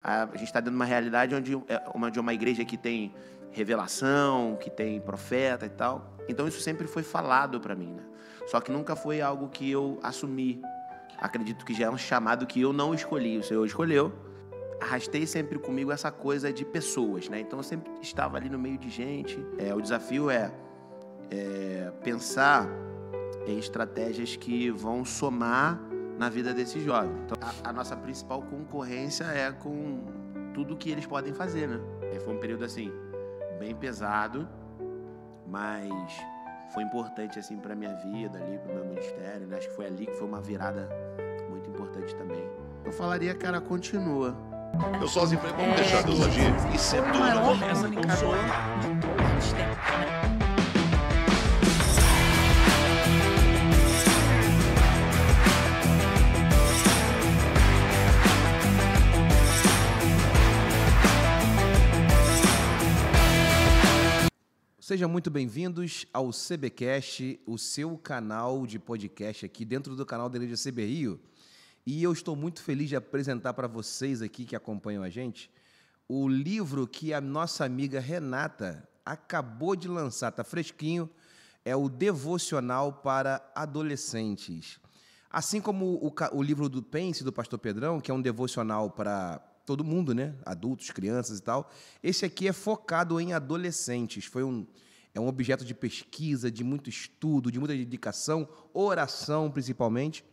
A gente está dentro de uma realidade onde uma igreja que tem revelação, que tem profeta e tal. Então isso sempre foi falado para mim, né? Só que nunca foi algo que eu assumi. Acredito que já é um chamado que eu não escolhi, o Senhor escolheu. Arrastei sempre comigo essa coisa de pessoas, né? Então eu sempre estava ali no meio de gente. O desafio é pensar em estratégias que vão somar na vida desses jovens. Então, a nossa principal concorrência é com tudo que eles podem fazer, né? Foi um período, assim, bem pesado, mas foi importante, assim, para minha vida ali, para o meu ministério, né? Acho que foi ali que foi uma virada muito importante também. Eu falaria, cara, continua. Eu sozinho falei, vamos deixar Deus agir. Isso é tudo começa com um sonho. De todos os tempos, né? Sejam muito bem-vindos ao CBcast, o seu canal de podcast aqui dentro do canal da Igreja CB Rio. E eu estou muito feliz de apresentar para vocês aqui que acompanham a gente o livro que a nossa amiga Renata acabou de lançar, está fresquinho, é o Devocional para Adolescentes. Assim como o livro do Pense, do Pastor Pedrão, que é um devocional para todo mundo, né? Adultos, crianças e tal. Esse aqui é focado em adolescentes. É um objeto de pesquisa, de muito estudo, de muita dedicação, oração principalmente.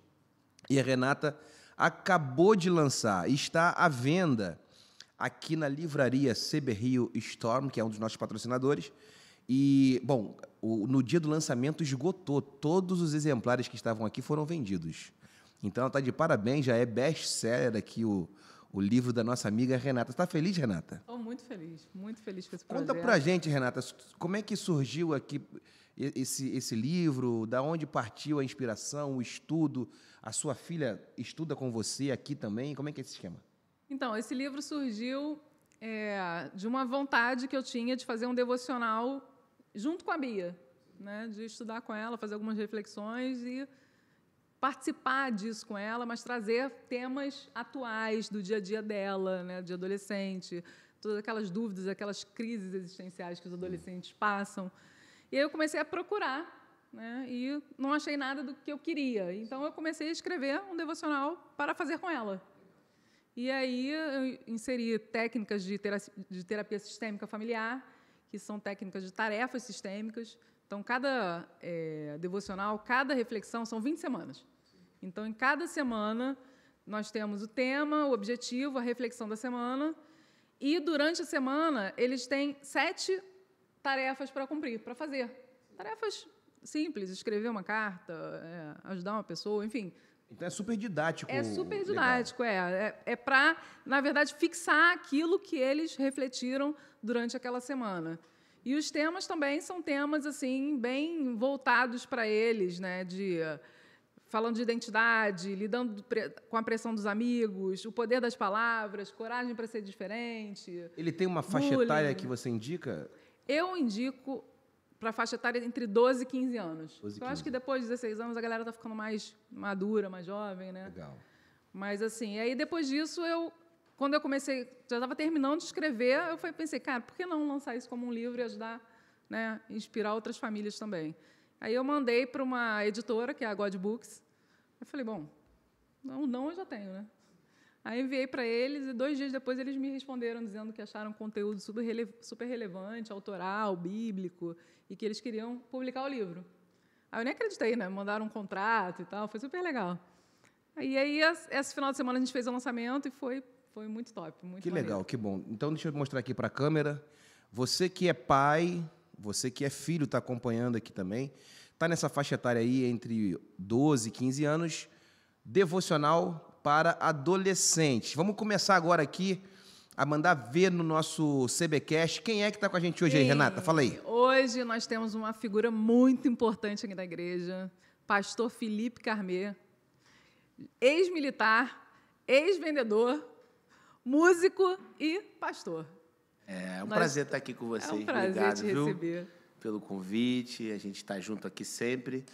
E a Renata acabou de lançar, está à venda aqui na livraria CB Rio Storm, que é um dos nossos patrocinadores. E, bom, no dia do lançamento esgotou. Todos os exemplares que estavam aqui foram vendidos. Então, ela está de parabéns, já é best-seller aqui o livro da nossa amiga Renata. Está feliz, Renata? Estou muito feliz com esse projeto. Conta pra gente, Renata, como é que surgiu aqui esse livro, da onde partiu a inspiração, o estudo? A sua filha estuda com você aqui também? Como é que é esse esquema? Então, esse livro surgiu de uma vontade que eu tinha de fazer um devocional junto com a Bia, né? De estudar com ela, fazer algumas reflexões e participar disso com ela, mas trazer temas atuais do dia a dia dela, né, de adolescente, todas aquelas dúvidas, aquelas crises existenciais que os adolescentes passam. E aí eu comecei a procurar, né, e não achei nada do que eu queria. Então eu comecei a escrever um devocional para fazer com ela. E aí eu inseri técnicas de terapia sistêmica familiar, que são técnicas de tarefas sistêmicas. Então, cada devocional, cada reflexão, são 20 semanas. Então, em cada semana, nós temos o tema, o objetivo, a reflexão da semana. E, durante a semana, eles têm 7 tarefas para cumprir, para fazer. Tarefas simples, escrever uma carta, ajudar uma pessoa, enfim. Então, é super didático. É super didático, é para, na verdade, fixar aquilo que eles refletiram durante aquela semana. E os temas também são temas assim bem voltados para eles, né? Falando de identidade, lidando com a pressão dos amigos, o poder das palavras, coragem para ser diferente. Ele tem uma faixa etária que você indica? Eu indico para a faixa etária entre 12 e 15 anos. 12 e 15. Eu acho que depois de 16 anos a galera está ficando mais madura, mais jovem, né? Legal. Mas assim, aí depois disso quando eu comecei, já estava terminando de escrever, eu pensei, cara, por que não lançar isso como um livro e ajudar, né, inspirar outras famílias também? Aí eu mandei para uma editora, que é a God Books. Eu falei, bom, não eu já tenho, né? Aí enviei para eles e 2 dias depois eles me responderam dizendo que acharam conteúdo super relevante, autoral, bíblico, e que eles queriam publicar o livro. Aí eu nem acreditei, né? Mandaram um contrato e tal, foi super legal. Aí esse final de semana a gente fez o lançamento e foi muito top, muito Que maneiro. legal, que bom. Então, deixa eu mostrar aqui para a câmera. Você que é pai, você que é filho, está acompanhando aqui também, está nessa faixa etária aí entre 12 e 15 anos, devocional para adolescentes. Vamos começar agora aqui a mandar ver no nosso CBcast. Quem é que está com a gente hoje aí, Renata? Fala aí. Hoje nós temos uma figura muito importante aqui na igreja, pastor Felipe Carmê, ex-militar, ex-vendedor, músico e pastor. É um prazer estar aqui com vocês. É um prazer Obrigado, te receber. Pelo convite. A gente está junto aqui sempre.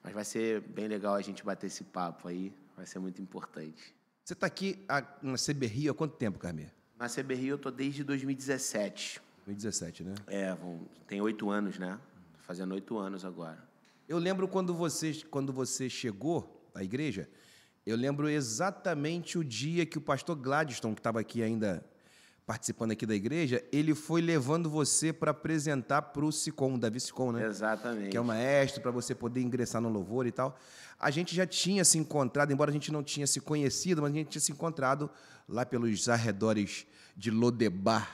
Mas vai ser bem legal a gente bater esse papo aí. Vai ser muito importante. Você está aqui na CB Rio há quanto tempo, Carmê? Na CB Rio eu tô desde 2017. 2017, né? Tem 8 anos, né? Tô fazendo 8 anos agora. Eu lembro quando você chegou à igreja, eu lembro exatamente o dia que o pastor Gladstone, que estava aqui ainda participando aqui da igreja, ele foi levando você para apresentar para o Sicom, Davi Sicom, né? Exatamente. Que é o maestro, para você poder ingressar no louvor e tal. A gente já tinha se encontrado, embora a gente não tinha se conhecido, mas a gente tinha se encontrado lá pelos arredores de Lodebar,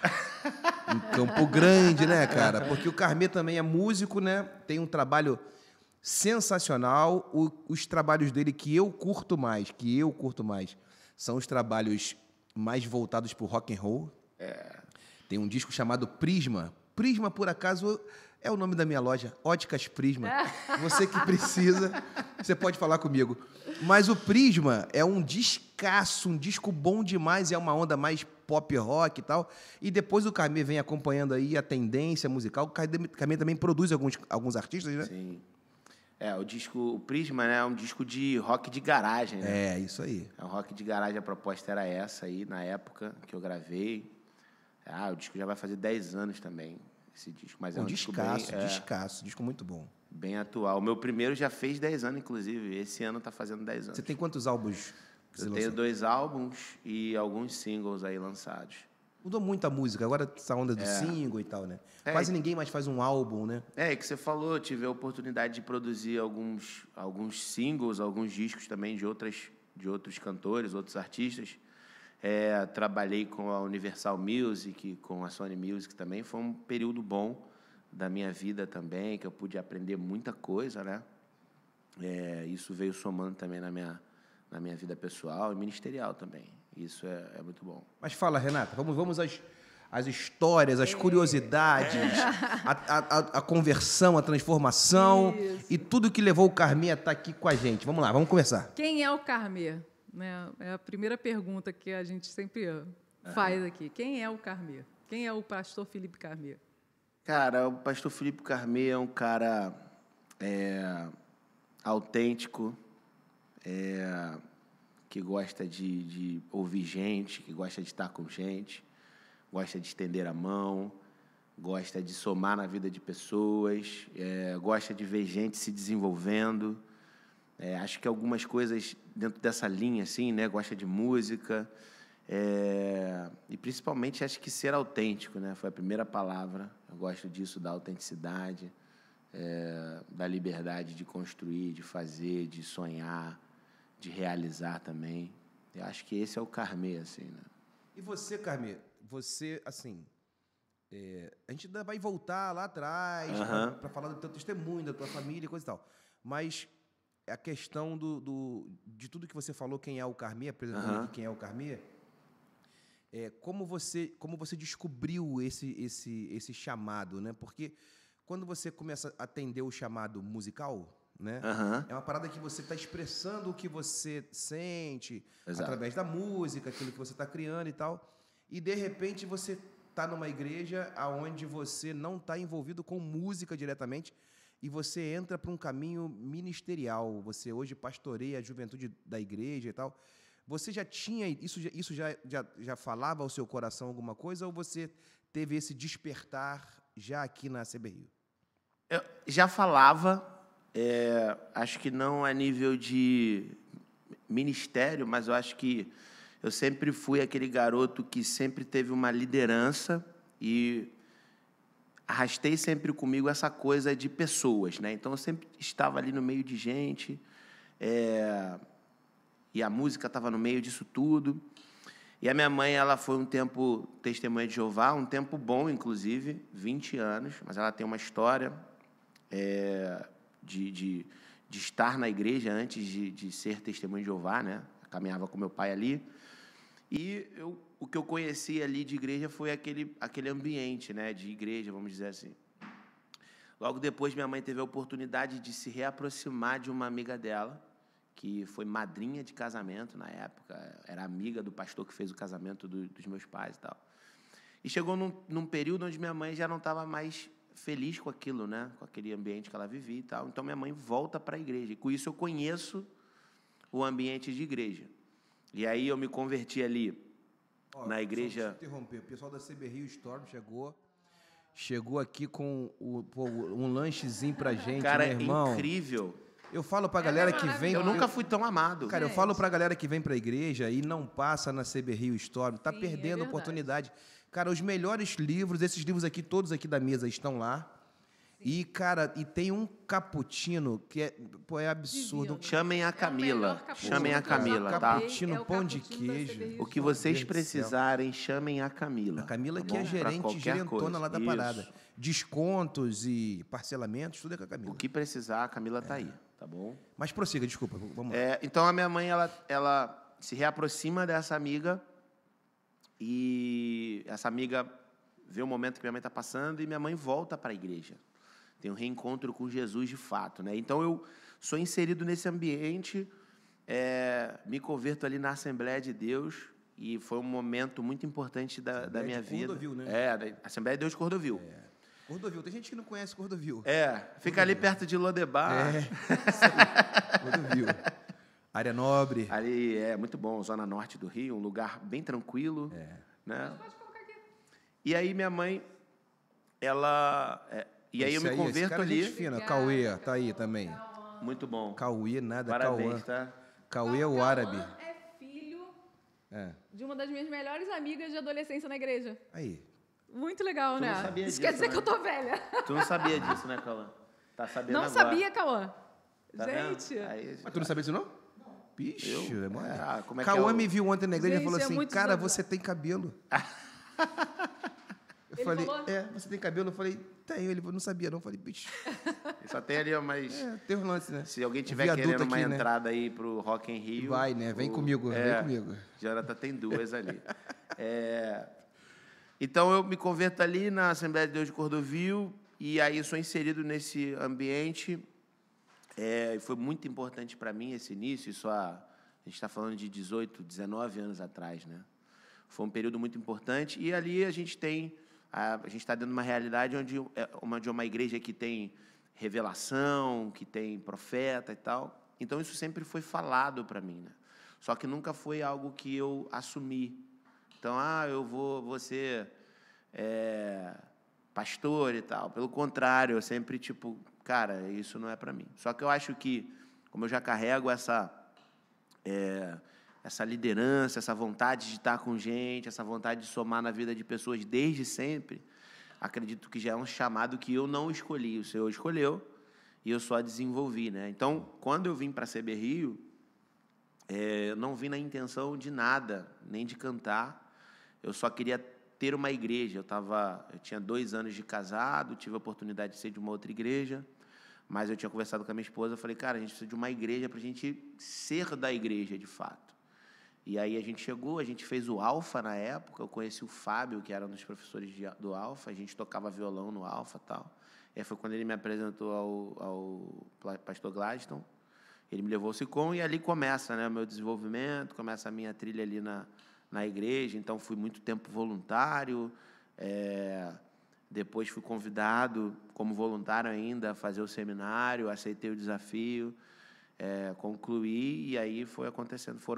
em Campo Grande, né, cara? Porque o Carmê também é músico, né? Tem um trabalho sensacional. Os trabalhos dele que eu curto mais, são os trabalhos mais voltados para o rock and roll. Tem um disco chamado Prisma. Prisma, por acaso, é o nome da minha loja, Óticas Prisma. Você que precisa, você pode falar comigo. Mas o Prisma é um discaço, um disco bom demais, é uma onda mais pop rock e tal. E depois o Carmê vem acompanhando aí a tendência musical. O Carmê também produz alguns artistas, né? Sim. O Prisma, né, é um disco de rock de garagem, né? É, isso aí. É um rock de garagem, a proposta era essa aí, na época que eu gravei. O disco já vai fazer 10 anos também, esse disco. Mas é um disco discaço, disco muito bom. Bem atual. O meu primeiro já fez 10 anos, inclusive. Esse ano tá fazendo 10 anos. Você tem quantos álbuns? Eu tenho 2 álbuns e alguns singles aí lançados. Mudou muito a música, agora essa onda do single e tal, né? Quase ninguém mais faz um álbum, né? Que você falou, eu tive a oportunidade de produzir alguns singles, alguns discos também de outros cantores, outros artistas. Trabalhei com a Universal Music, com a Sony Music também. Foi um período bom da minha vida também, que eu pude aprender muita coisa, né? Isso veio somando também na minha vida pessoal e ministerial também. Isso é muito bom. Mas fala, Renata, vamos às histórias, às curiosidades, a conversão, a transformação. Isso. E tudo que levou o Carmê a estar aqui com a gente. Vamos lá, vamos conversar. Quem é o Carmê? É a primeira pergunta que a gente sempre faz aqui. Quem é o Carmê? Quem é o pastor Felipe Carmê? Cara, o pastor Felipe Carmê é um cara autêntico, que gosta de ouvir gente, que gosta de estar com gente, gosta de estender a mão, gosta de somar na vida de pessoas, gosta de ver gente se desenvolvendo. Acho que algumas coisas dentro dessa linha, assim, né? Gosta de música. E principalmente acho que ser autêntico, né? Foi a primeira palavra. Eu gosto disso, da autenticidade, da liberdade de construir, de fazer, de sonhar, de realizar também. Eu acho que esse é o Carmê, assim, né? E você, Carmê, assim, a gente ainda vai voltar lá atrás para falar do teu testemunho, da tua família e coisa e tal. Mas a questão de tudo que você falou, quem é o Carmê, apresentando aqui quem é o Carmê, como você descobriu esse chamado, né? Porque quando você começa a atender o chamado musical, né? É uma parada que você está expressando o que você sente. Exato. Através da música, aquilo que você está criando e tal. E, de repente, você está numa igreja onde você não está envolvido com música diretamente e você entra para um caminho ministerial. Você hoje pastoreia a juventude da igreja e tal. Você já tinha... Isso já falava ao seu coração alguma coisa ou você teve esse despertar já aqui na CB Rio? Eu já falava... acho que não a nível de ministério, mas eu acho que eu sempre fui aquele garoto que sempre teve uma liderança e arrastei sempre comigo essa coisa de pessoas, né? Então, eu sempre estava ali no meio de gente e a música estava no meio disso tudo. E a minha mãe, ela foi um tempo testemunha de Jeová, um tempo bom, inclusive, 20 anos, mas ela tem uma história... De estar na igreja antes de ser testemunho de Jeová, né? Eu caminhava com meu pai ali. E o que eu conheci ali de igreja foi aquele ambiente, né? De igreja, vamos dizer assim. Logo depois, minha mãe teve a oportunidade de se reaproximar de uma amiga dela, que foi madrinha de casamento na época, era amiga do pastor que fez o casamento dos meus pais e tal. E chegou num período onde minha mãe já não estava mais feliz com aquilo, né? Com aquele ambiente que ela vivia e tal. Então, minha mãe volta para a igreja. E com isso, eu conheço o ambiente de igreja. E aí, eu me converti ali na igreja. Deixa eu interromper. O pessoal da CB Rio Storm chegou aqui com um lanchezinho pra gente, Cara, meu é irmão. incrível. Eu falo pra galera que vem... Eu nunca fui tão amado. Cara, eu falo pra galera que vem pra igreja e não passa na CB Rio Storm, tá Sim, é perdendo a verdade. oportunidade. Cara, os melhores livros, esses livros aqui, todos aqui da mesa estão lá. E, cara, e tem um cappuccino que é absurdo. Divino. Chamem a Camila. melhor cappuccino Chamem a que eu já Camila, tomei, tá? Cappuccino, é o pão de cappuccino da queijo. CB Rio O que Storm. vocês Deus do céu. precisarem, chamem a Camila. A Camila tá que é bom? Pra gerente, qualquer gerentona coisa. lá da Isso. parada. Descontos e parcelamentos, tudo é com a Camila. O que precisar, a Camila tá aí, tá bom? Mas prossiga, desculpa, vamos lá. Então, a minha mãe, ela se reaproxima dessa amiga e essa amiga vê o momento que minha mãe está passando e minha mãe volta para a igreja. Tem um reencontro com Jesus de fato, né? Então, eu sou inserido nesse ambiente, me converto ali na Assembleia de Deus e foi um momento muito importante da minha de vida. Cordovil, né? Da Assembleia de Deus de Cordovil. Cordovil, tem gente que não conhece Cordovil. Fica ali perto de Lodebar. Isso aí, Cordovil. Área nobre. Ali é muito bom, zona norte do Rio, um lugar bem tranquilo. Né? E aí minha mãe, e aí eu me Esse converto cara é ali. gente fina. Cauê, tá aí também. Muito bom. Cauê, nada, Parabéns, Cauã. tá? Cauê é o Cauã árabe. é filho É. de uma das minhas melhores amigas de adolescência na igreja. Aí. Muito legal, Tu né? não sabia Isso disso, quer dizer né? que eu tô velha. Tu não sabia disso, né, Cauã? Tá sabendo Não agora. sabia, Cauã. Tá vendo? Gente, Aí, Mas tu não sabia disso, não? Bicho, é mole. como é que é Cauã o- me viu ontem na igreja e Gente, falou é assim, muito cara, desleal. você tem cabelo. Eu Ele falei, falou? você tem cabelo? Eu falei, tenho. Ele falou, não sabia não. Eu falei, bicho, Só tem ali, mas tem um lance, né? se alguém O tiver viaduto querendo uma aqui, né? entrada aí pro Rock in Rio... Vai, né? Vem comigo, vem comigo. Jonathan tem duas ali. Então, eu me converto ali na Assembleia de Deus de Cordovil e aí sou inserido nesse ambiente. Foi muito importante para mim esse início, a gente está falando de 18, 19 anos atrás, né? Foi um período muito importante e ali a gente está dentro de uma realidade onde é uma igreja que tem revelação, que tem profeta e tal. Então, isso sempre foi falado para mim, né? Só que nunca foi algo que eu assumi. Então, eu vou ser pastor e tal. Pelo contrário, eu sempre, cara, isso não é para mim. Só que eu acho que, como eu já carrego essa liderança, essa vontade de estar com gente, essa vontade de somar na vida de pessoas desde sempre, acredito que já é um chamado que eu não escolhi, o Senhor escolheu e eu só desenvolvi, né? Então, quando eu vim para a CB Rio, eu não vim na intenção de nada, nem de cantar. Eu só queria ter uma igreja. Eu tinha 2 anos de casado, tive a oportunidade de ser de uma outra igreja, mas eu tinha conversado com a minha esposa, falei, cara, a gente precisa de uma igreja para a gente ser da igreja, de fato. E aí a gente chegou, a gente fez o Alfa na época, eu conheci o Fábio, que era um dos professores do Alfa, a gente tocava violão no Alfa e tal. E aí foi quando ele me apresentou ao pastor Gladstone. Ele me levou ao Sicom e ali começa, né, o meu desenvolvimento, começa a minha trilha ali na igreja. Então, fui muito tempo voluntário. Depois fui convidado como voluntário ainda a fazer o seminário, aceitei o desafio, concluí e aí foram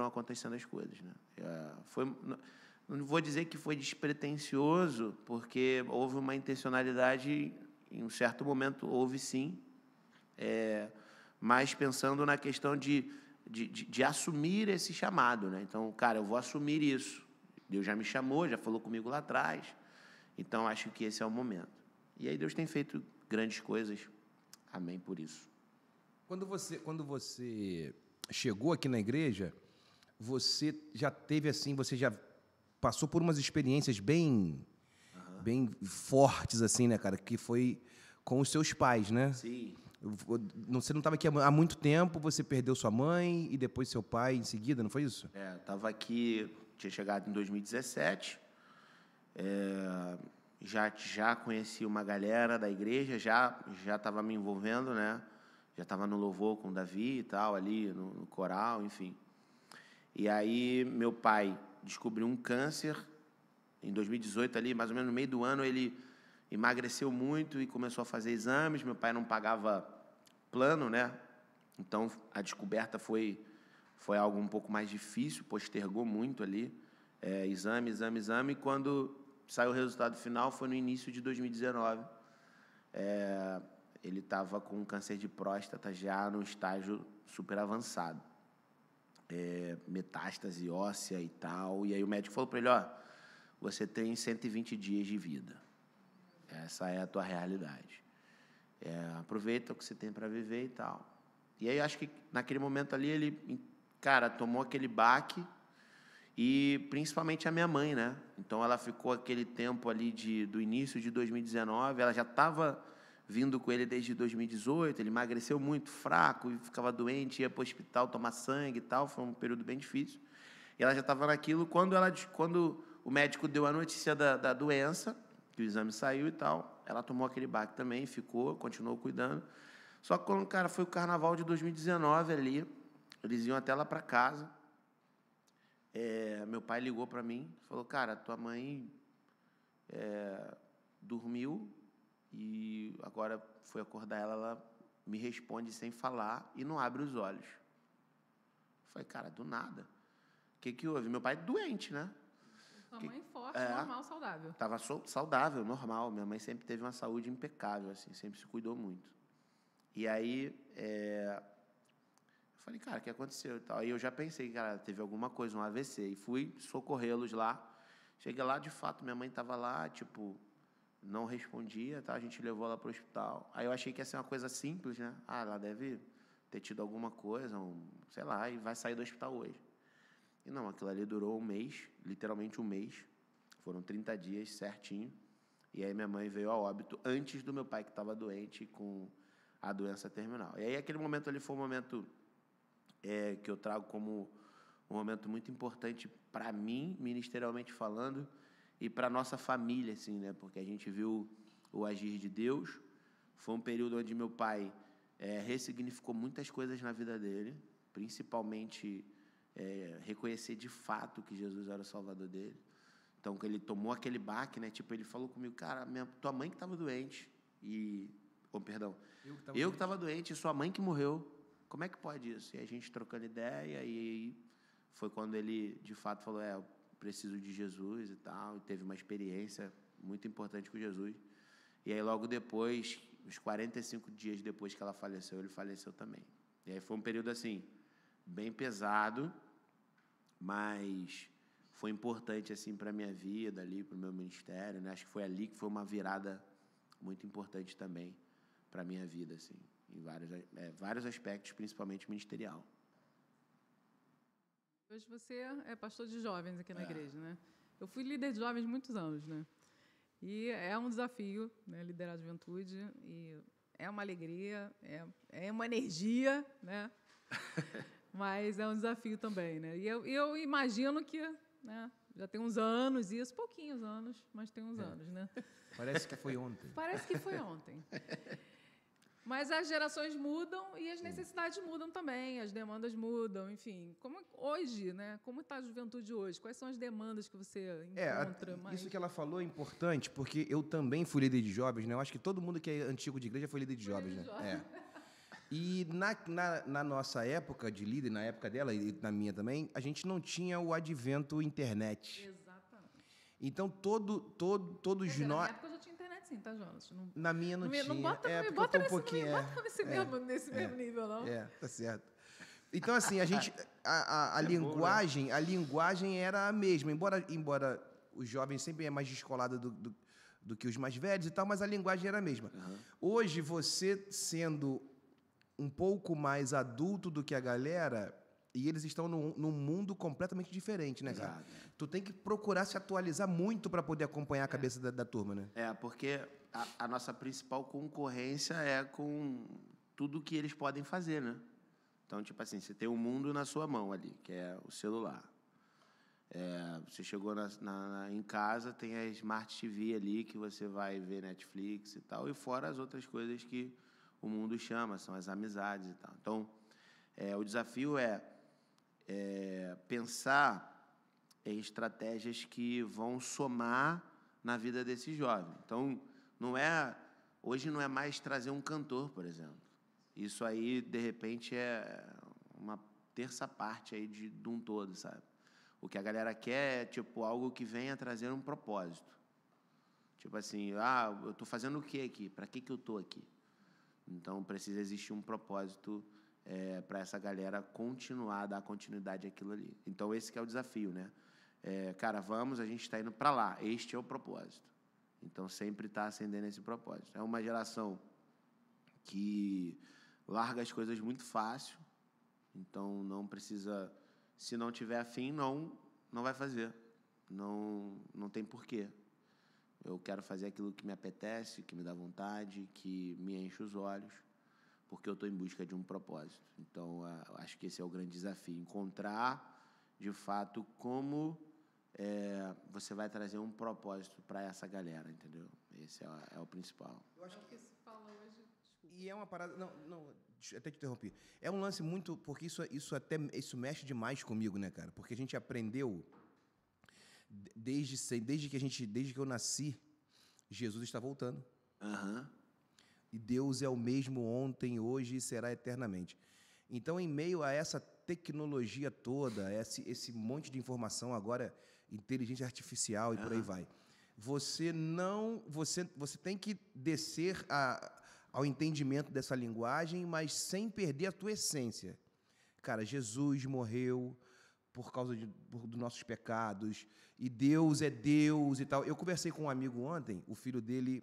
acontecendo as coisas, né? Não vou dizer que foi despretensioso, porque houve uma intencionalidade, em um certo momento houve sim, mas pensando na questão de assumir esse chamado, né? Então, cara, eu vou assumir isso. Deus já me chamou, já falou comigo lá atrás. Então, acho que esse é o momento. E aí Deus tem feito grandes coisas. Amém por isso. Quando você chegou aqui na igreja, você já teve assim, você já passou por umas experiências bem fortes, assim, né, cara? Que foi com os seus pais, né? Sim. Você não estava aqui há muito tempo, você perdeu sua mãe e depois seu pai em seguida, não foi isso? Estava aqui, tinha chegado em 2017, já conheci uma galera da igreja, já estava me envolvendo, né? Já estava no louvor com o Davi e tal, ali no coral, enfim. E aí meu pai descobriu um câncer em 2018, ali, mais ou menos no meio do ano, ele emagreceu muito e começou a fazer exames. Meu pai não pagava plano, né? Então, a descoberta foi algo um pouco mais difícil, postergou muito ali. exame. E quando saiu o resultado final, foi no início de 2019. Ele estava com câncer de próstata já no estágio super avançado. Metástase óssea e tal. E aí o médico falou para ele, você tem 120 dias de vida. Essa é a tua realidade. Aproveita o que você tem para viver e tal. E aí acho que naquele momento ali ele, cara, tomou aquele baque, e principalmente a minha mãe, né? Então ela ficou aquele tempo ali do início de 2019, ela já estava vindo com ele desde 2018, ele emagreceu muito, fraco, e ficava doente, ia para o hospital tomar sangue e tal, foi um período bem difícil. E ela já estava naquilo, quando o médico deu a notícia da doença, que o exame saiu e tal, ela tomou aquele baque também, continuou cuidando. Só que quando, cara, foi o carnaval de 2019 ali, eles iam até lá para casa, meu pai ligou para mim, falou, cara, tua mãe dormiu, e agora foi acordar ela me responde sem falar e não abre os olhos. Eu falei, cara, do nada. O que houve? Meu pai é doente, né? Sua mãe forte, normal, saudável. Estava saudável, normal. Minha mãe sempre teve uma saúde impecável, assim, sempre se cuidou muito. E aí, eu falei, cara, o que aconteceu? Aí eu já pensei, cara, teve alguma coisa, um AVC. E fui socorrê-los lá. Cheguei lá, de fato, minha mãe estava lá, não respondia, tá? A gente levou ela para o hospital. Aí eu achei que ia ser uma coisa simples, né? Ela deve ter tido alguma coisa, sei lá, e vai sair do hospital hoje. E não, aquilo ali durou um mês, literalmente um mês. Foram 30 dias certinho. E aí minha mãe veio a óbito antes do meu pai, que estava doente com a doença terminal. E aí aquele momento ali foi um momento que eu trago como um momento muito importante para mim, ministerialmente falando, e para nossa família, assim, né? Porque a gente viu o agir de Deus. Foi um período onde meu pai ressignificou muitas coisas na vida dele, principalmente reconhecer de fato que Jesus era o Salvador dele. Então, que ele tomou aquele baque, né? Ele falou comigo, cara, tua mãe que estava doente eu que estava doente e sua mãe que morreu. Como é que pode isso? E a gente trocando ideia, e aí foi quando ele, de fato, falou, eu preciso de Jesus e tal, e teve uma experiência muito importante com Jesus. E aí, logo depois, uns 45 dias depois que ela faleceu, ele faleceu também. E aí foi um período, assim, bem pesado, mas foi importante, assim, para a minha vida ali, para o meu ministério, né? Acho que foi ali que foi uma virada muito importante também para a minha vida, assim, em vários aspectos, principalmente ministerial. Hoje você é pastor de jovens aqui na igreja, né? Eu fui líder de jovens muitos anos, né? E é um desafio, né, liderar a juventude, e é uma alegria, é uma energia, né? Mas é um desafio também, né? E eu imagino que, né, já tem uns anos isso, pouquinhos anos, mas tem uns anos, né? Parece que foi ontem. Parece que foi ontem. Mas as gerações mudam e as necessidades mudam também, as demandas mudam, enfim. Como hoje, né? Como está a juventude hoje? Quais são as demandas que você encontra? Isso que ela falou é importante, porque eu também fui líder de jovens, né? Eu acho que todo mundo que é antigo de igreja foi líder de jovens, né? E na nossa época de líder, na época dela e na minha também, a gente não tinha o advento internet. Exatamente. Então, todos nós... Na época eu já tinha internet sim, tá, Jonas? Na minha não tinha. Não bota nesse mesmo nível, não. Tá certo. Então, assim, a linguagem era a mesma, embora os jovens sempre é mais descolado do que os mais velhos e tal, mas a linguagem era a mesma. Uhum. Hoje, você sendo um pouco mais adulto do que a galera, e eles estão num mundo completamente diferente, né, cara? Exato. Tu tem que procurar se atualizar muito para poder acompanhar a cabeça da turma, né? Porque a nossa principal concorrência é com tudo que eles podem fazer, né? Então, tipo assim, você tem o mundo na sua mão ali, que é o celular. Você chegou em casa, tem a Smart TV ali, que você vai ver Netflix e tal, e fora as outras coisas que o mundo chama, são as amizades e tal. Então, o desafio é pensar em estratégias que vão somar na vida desse jovem. Então, hoje não é mais trazer um cantor, por exemplo. Isso aí, de repente, é uma terça parte aí de um todo, sabe? O que a galera quer é, tipo, algo que venha trazer um propósito. Tipo assim, eu tô fazendo o que aqui? Para que eu tô aqui? Então, precisa existir um propósito para essa galera continuar, dar continuidade àquilo ali. Então, esse que é o desafio, né? Cara, a gente está indo para lá. Este é o propósito. Então, sempre está acendendo esse propósito. É uma geração que larga as coisas muito fácil. Então, não precisa... Se não tiver afim, não vai fazer. Não tem porquê. Eu quero fazer aquilo que me apetece, que me dá vontade, que me enche os olhos, porque eu estou em busca de um propósito. Então, acho que esse é o grande desafio. Encontrar, de fato, como você vai trazer um propósito para essa galera, entendeu? Esse é o principal. Eu acho que se fala hoje... Desculpa. E é uma parada... Não, até te interrompi. É um lance muito... Porque isso mexe demais comigo, né, cara? Porque a gente aprendeu... Desde que eu nasci, Jesus está voltando. Uhum. E Deus é o mesmo ontem, hoje e será eternamente. Então, em meio a essa tecnologia toda, esse monte de informação agora, inteligência artificial e por aí vai, você tem que descer ao entendimento dessa linguagem, mas sem perder a tua essência. Cara, Jesus morreu por causa dos nossos pecados, e Deus é Deus e tal. Eu conversei com um amigo ontem, o filho dele,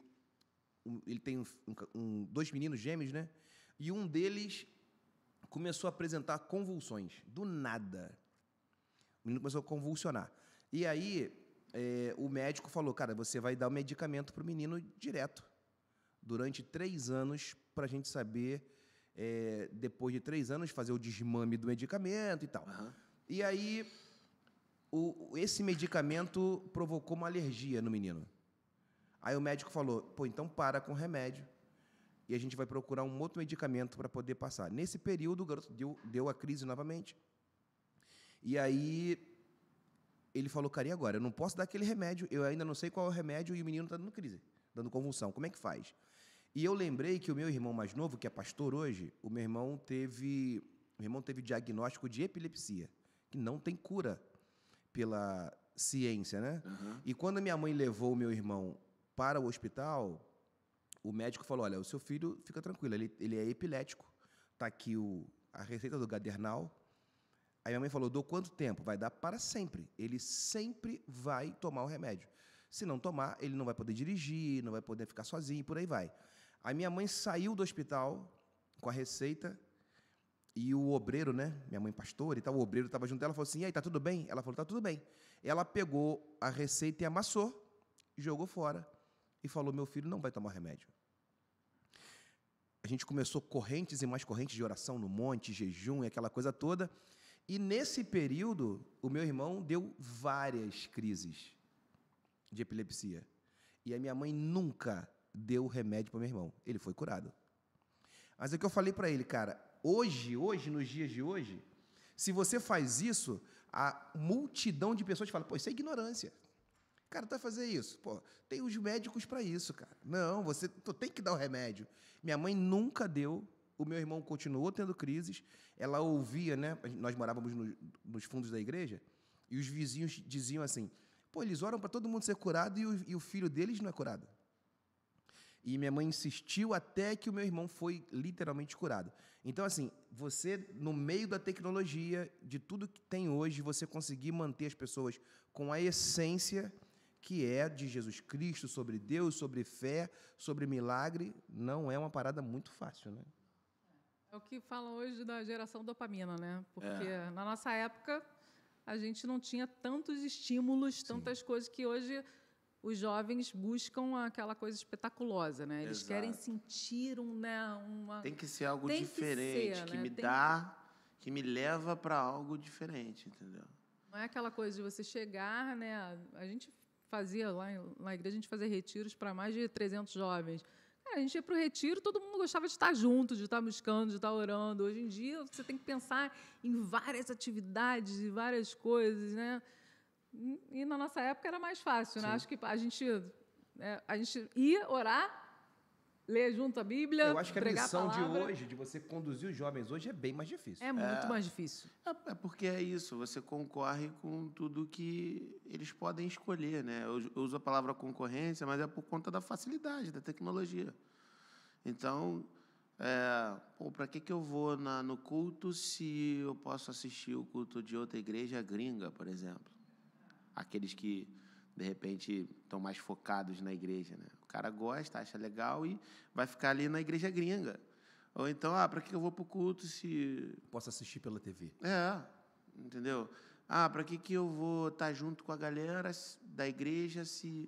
ele tem dois meninos gêmeos, né? E um deles começou a apresentar convulsões, do nada. O menino começou a convulsionar. E aí, o médico falou, cara, você vai dar o medicamento para o menino direto, durante 3 anos, para a gente saber, depois de 3 anos, fazer o desmame do medicamento e tal. Uhum. E aí, esse medicamento provocou uma alergia no menino. Aí o médico falou, pô, então para com o remédio e a gente vai procurar um outro medicamento para poder passar. Nesse período, o garoto deu a crise novamente. E aí, ele falou, cara, e agora? Eu não posso dar aquele remédio, eu ainda não sei qual é o remédio e o menino está dando crise, dando convulsão. Como é que faz? E eu lembrei que o meu irmão mais novo, que é pastor hoje, o meu irmão teve diagnóstico de epilepsia, que não tem cura pela ciência, né? Uhum. E quando a minha mãe levou o meu irmão para o hospital, o médico falou, olha, o seu filho, fica tranquilo, ele é epilético, está aqui a receita do Gadernal. Aí minha mãe falou, dou quanto tempo? Vai dar para sempre. Ele sempre vai tomar o remédio. Se não tomar, ele não vai poder dirigir, não vai poder ficar sozinho, e por aí vai. Aí minha mãe saiu do hospital com a receita. E o obreiro, né? Minha mãe pastora e tal, o obreiro estava junto dela, falou assim, e aí, tá tudo bem? Ela falou, tá tudo bem. Ela pegou a receita e amassou, jogou fora e falou, meu filho não vai tomar remédio. A gente começou correntes e mais correntes de oração no monte, jejum e aquela coisa toda. E nesse período, o meu irmão deu várias crises de epilepsia. E a minha mãe nunca deu remédio para o meu irmão. Ele foi curado. Mas é que eu falei para ele, cara, hoje, nos dias de hoje, se você faz isso, a multidão de pessoas fala, pô, isso é ignorância. Cara, tu vai fazer isso? Pô, tem os médicos para isso, cara. Não, tu tem que dar o remédio. Minha mãe nunca deu, o meu irmão continuou tendo crises, ela ouvia, né? Nós morávamos nos fundos da igreja, e os vizinhos diziam assim, pô, eles oram para todo mundo ser curado e o filho deles não é curado. E minha mãe insistiu até que o meu irmão foi literalmente curado. Então, assim, você, no meio da tecnologia, de tudo que tem hoje, você conseguir manter as pessoas com a essência que é de Jesus Cristo, sobre Deus, sobre fé, sobre milagre, não é uma parada muito fácil, né? É o que falam hoje da geração dopamina, né? Porque na nossa época a gente não tinha tantos estímulos, tantas coisas que hoje os jovens buscam aquela coisa espetaculosa, né? Eles querem sentir uma... Tem que ser algo diferente, que me leva para algo diferente, entendeu? Não é aquela coisa de você chegar, né? A gente fazia lá na igreja, a gente fazia retiros para mais de 300 jovens. A gente ia para o retiro, todo mundo gostava de estar junto, de estar buscando, de estar orando. Hoje em dia, você tem que pensar em várias atividades e várias coisas, né? E na nossa época era mais fácil, né? Acho que a gente ia orar ler junto a Bíblia, Eu acho que a pregar missão de palavra. hoje, de você conduzir os jovens hoje, é bem mais difícil. É muito mais difícil. É porque é isso, você concorre com tudo que eles podem escolher, né? Eu uso a palavra concorrência, mas é por conta da facilidade, da tecnologia. Então, para que eu vou no culto se eu posso assistir o culto de outra igreja gringa, por exemplo? Aqueles que, de repente, estão mais focados na igreja, né? O cara gosta, acha legal e vai ficar ali na igreja gringa. Ou então, para que eu vou para o culto se... Posso assistir pela TV. Entendeu? Para que eu vou estar junto com a galera da igreja se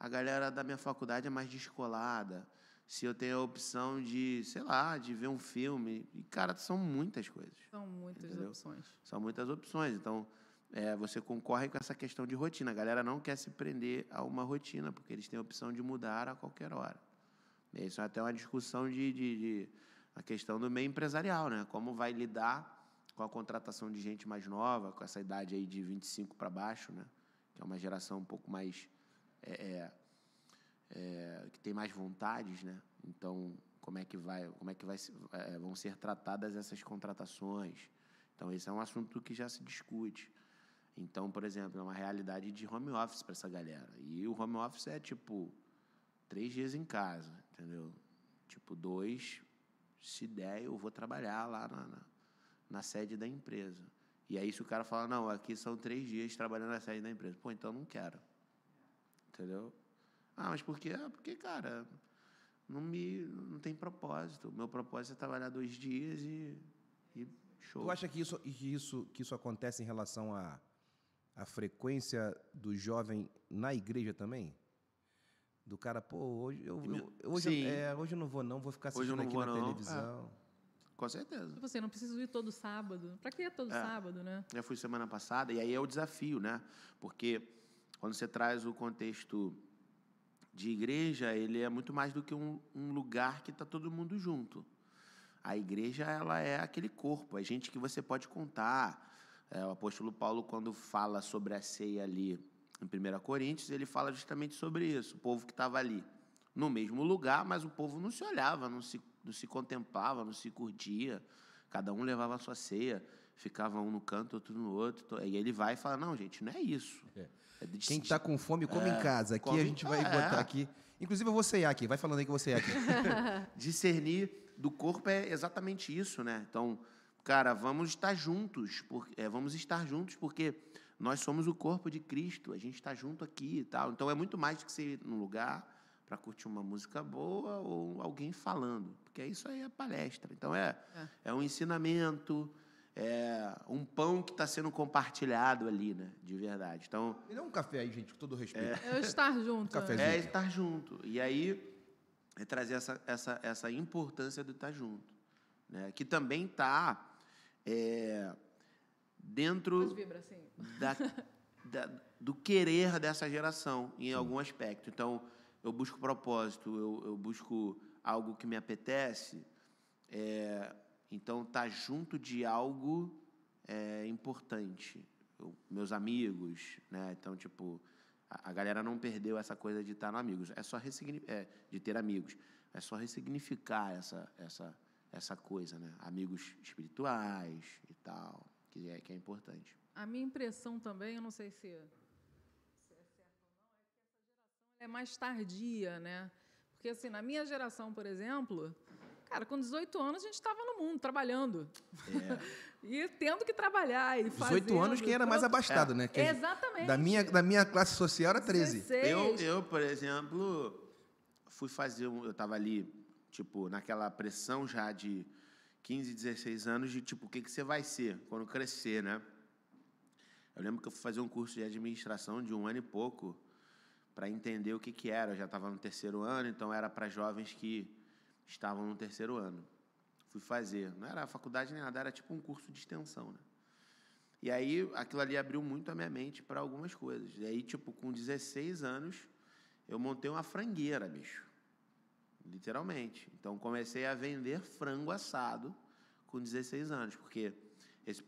a galera da minha faculdade é mais descolada? Se eu tenho a opção de, sei lá, de ver um filme. E, cara, são muitas coisas. São muitas Entendeu? opções. São muitas opções. Então, você concorre com essa questão de rotina. A galera não quer se prender a uma rotina, porque eles têm a opção de mudar a qualquer hora. E isso é até uma discussão a questão do meio empresarial, né? Como vai lidar com a contratação de gente mais nova, com essa idade aí de 25 para baixo, né? Que é uma geração um pouco mais... que tem mais vontades, né? Então, como é que vão ser tratadas essas contratações? Então, esse é um assunto que já se discute. Então, por exemplo, é uma realidade de home office para essa galera. E o home office é, 3 dias em casa, entendeu? 2, se der, eu vou trabalhar lá na sede da empresa. E aí, se o cara fala, não, aqui são 3 dias trabalhando na sede da empresa. Pô, então não quero. Entendeu? Mas por quê? Porque, cara, não tem propósito. O meu propósito é trabalhar 2 dias e show. Tu acha que isso acontece em relação à frequência do jovem na igreja também? Do cara, hoje eu não vou não, vou ficar assistindo aqui na televisão. Com certeza. Você não precisa ir todo sábado. Para que todo sábado, né? Já fui semana passada, e aí é o desafio, né? Porque quando você traz o contexto de igreja, ele é muito mais do que um lugar que está todo mundo junto. A igreja, ela é aquele corpo, é gente que você pode contar. O apóstolo Paulo, quando fala sobre a ceia ali em 1 Coríntios, ele fala justamente sobre isso. O povo que estava ali no mesmo lugar, mas o povo não se olhava, não se contemplava, não se curtia. Cada um levava a sua ceia, ficava um no canto, outro no outro. E ele vai e fala, não, gente, não é isso. Quem está com fome, come em casa. Aqui a gente vai botar aqui. Inclusive, eu vou ceiar aqui. Vai falando aí que eu vou ceiar aqui. Discernir do corpo é exatamente isso, né? Então, cara, vamos estar juntos, porque nós somos o corpo de Cristo, a gente está junto aqui e tal. Então, é muito mais do que você ir num lugar para curtir uma música boa ou alguém falando, porque isso aí é palestra. Então, é um ensinamento, é um pão que está sendo compartilhado ali, né? De verdade. Então, Me dá um café aí, gente, com todo respeito. É estar junto. Cafezinho. é estar junto. E aí, é trazer essa importância do estar junto, né? Que também está dentro Pode vibrar, assim. do querer dessa geração, em algum aspecto. Então, eu busco propósito, eu busco algo que me apetece. Então, estar junto de algo importante. Meus amigos, né? Então, a galera não perdeu essa coisa de estar no amigos. É só de ter amigos. É só ressignificar essa coisa, né? Amigos espirituais e tal, que é importante. A minha impressão também, eu não sei se é certo ou não, é que essa geração é mais tardia, né? Porque, assim, na minha geração, por exemplo, cara, com 18 anos a gente estava no mundo, trabalhando. E tendo que trabalhar e fazer. 18 anos, quem era mais abastado, né? Exatamente. Da minha classe social era 13. 16. Eu, por exemplo, fui fazer eu estava ali, naquela pressão já de 15, 16 anos de, o que você vai ser quando crescer, né? Eu lembro que eu fui fazer um curso de administração de 1 ano e pouco para entender o que era. Eu já estava no 3º ano, então era para jovens que estavam no 3º ano. Fui fazer. Não era faculdade nem nada, era um curso de extensão, né? E aí, aquilo ali abriu muito a minha mente para algumas coisas. E aí, com 16 anos, eu montei uma frangueira, bicho. Literalmente. Então, comecei a vender frango assado com 16 anos, porque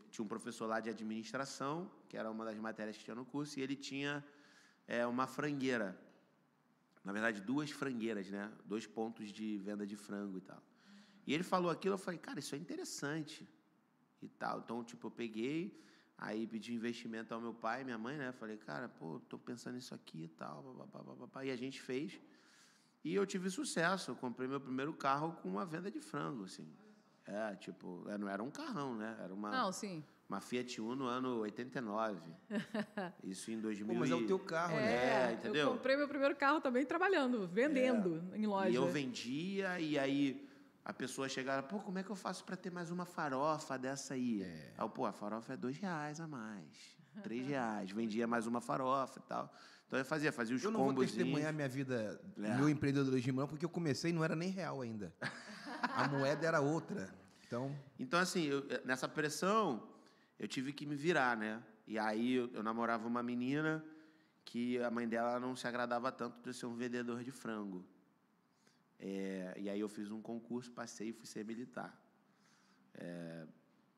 tinha um professor lá de administração, que era uma das matérias que tinha no curso, e ele tinha uma frangueira. Na verdade, 2 frangueiras, né? 2 pontos de venda de frango e tal. E ele falou aquilo, eu falei, cara, isso é interessante e tal. Então, tipo, eu peguei, aí pedi investimento ao meu pai e minha mãe, né? Falei, cara, pô, tô pensando nisso aqui e tal, papapá. E a gente fez. E eu tive sucesso. Eu comprei meu primeiro carro com uma venda de frango, assim. Tipo, não era um carrão, né? Era Não, sim. uma Fiat Uno ano 89. Isso em 2000. Pô, mas é o teu carro, né? Entendeu? Eu comprei meu primeiro carro também trabalhando, vendendo em loja. E eu vendia, e aí a pessoa chegava, pô, como é que eu faço para ter mais uma farofa dessa aí? Aí, pô, a farofa é R$2 a mais, R$3. Vendia mais uma farofa e tal. Então eu fazia os combos. Eu não vou testemunhar minha vida, meu empreendedorismo, não, porque eu comecei e não era nem real ainda. A moeda era outra. Então assim, nessa pressão, eu tive que me virar, né? E aí eu namorava uma menina que a mãe dela não se agradava tanto de ser um vendedor de frango. E aí eu fiz um concurso, passei e fui ser militar.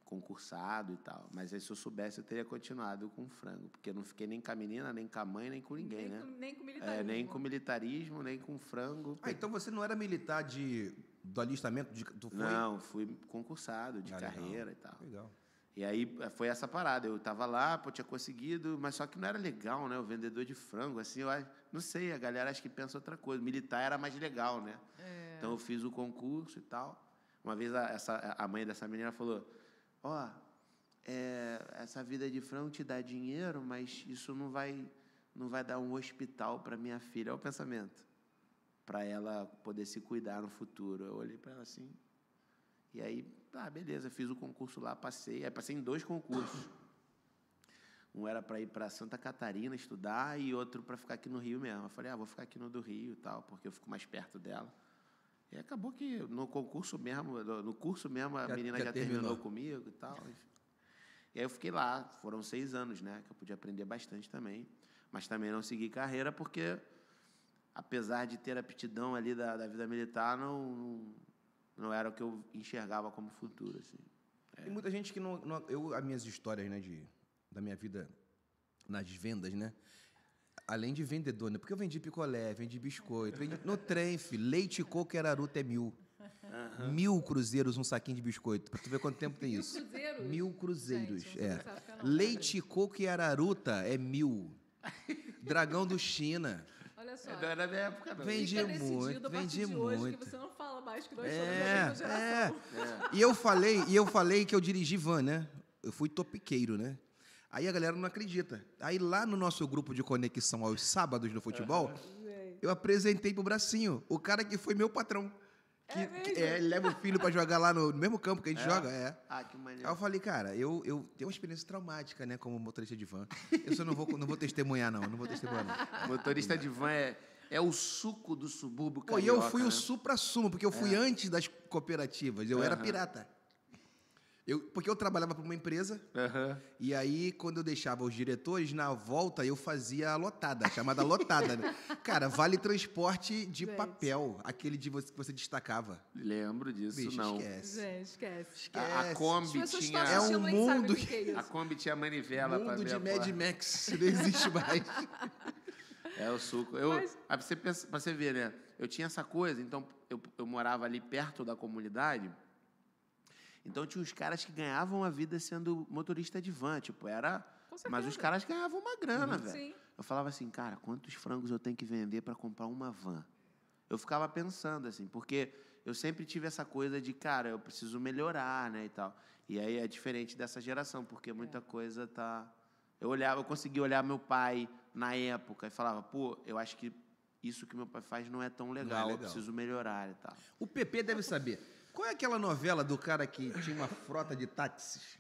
Concursado e tal. Mas aí, se eu soubesse, eu teria continuado com frango. Porque eu não fiquei nem com a menina, nem com a mãe, nem com ninguém, né? Nem com militarismo. Nem com militarismo, nem com frango. então você não era militar do alistamento? Tu foi? Não, fui concursado de carreira legal. E tal. Legal. E aí foi essa parada. Eu tava lá, pô, tinha conseguido, mas só que não era legal, né? O vendedor de frango, assim, não sei, a galera acho que pensa outra coisa. Militar era mais legal, né? Então eu fiz o concurso e tal. Uma vez a mãe dessa menina falou, essa vida de frango te dá dinheiro, mas isso não vai dar um hospital para minha filha. Olha o pensamento. Para ela poder se cuidar no futuro. Eu olhei para ela assim. E aí, beleza, fiz o concurso lá, passei. Aí passei em 2 concursos. Um era para ir para Santa Catarina estudar e outro para ficar aqui no Rio mesmo. Eu falei, vou ficar aqui no do Rio e tal, porque eu fico mais perto dela. E acabou que no curso mesmo, a menina já terminou comigo e tal. Enfim. E aí eu fiquei lá, foram 6 anos, né? Que eu podia aprender bastante também. Mas também não segui carreira porque, apesar de ter aptidão ali da vida militar, não era o que eu enxergava como futuro, assim. Tem muita gente que não... As minhas histórias, né, da minha vida nas vendas, né? Além de vendedor, né? Porque eu vendi picolé, vendi biscoito, vendi no trem, filho. Leite e coco e araruta é 1.000. 1.000 cruzeiros um saquinho de biscoito. Pra tu ver quanto tempo tem isso. 1.000 cruzeiros. Gente, Leite, coco e araruta é 1.000. Dragão do China. Olha só. Não era da minha época, não. Vendi muito, vendi muito. Que você não fala mais que nós somos da mesma geração. E eu falei que eu dirigi van, né? Eu fui topiqueiro, né? Aí a galera não acredita. Aí lá no nosso grupo de conexão aos sábados no futebol, eu apresentei pro Bracinho, o cara que foi meu patrão. Ele leva o filho pra jogar lá no mesmo campo que a gente joga. Que maneiro. Aí eu falei, cara, eu tenho uma experiência traumática, né, como motorista de van. Eu só não vou testemunhar, não. Não vou testemunhar, não. Motorista de van é o suco do subúrbio Pô, carioca. e eu fui o supra-sumo, porque eu fui antes das cooperativas. Eu era pirata. Porque eu trabalhava para uma empresa, e aí, quando eu deixava os diretores, na volta eu fazia a lotada, chamada lotada. Né? Cara, vale transporte de papel, aquele que você destacava. Lembro disso, Bicho, não. Esquece. Gente, esquece. A Kombi tinha... É um mundo... A Kombi tinha manivela para mundo ver de a Mad porta. Max, não existe mais. É o suco. Pra você ver, né? Eu tinha essa coisa, então eu morava ali perto da comunidade... Então, tinha os caras que ganhavam a vida sendo motorista de van. Tipo, era... Mas os caras ganhavam uma grana, velho. Sim. Eu falava assim, cara, quantos frangos eu tenho que vender para comprar uma van? Eu ficava pensando, assim, porque eu sempre tive essa coisa de, cara, eu preciso melhorar, né, e tal. E aí é diferente dessa geração, porque muita coisa tá... Eu conseguia olhar meu pai na época e falava, pô, eu acho que isso que meu pai faz não é tão legal, eu preciso melhorar e tal. O PP deve saber. Qual é aquela novela do cara que tinha uma frota de táxis?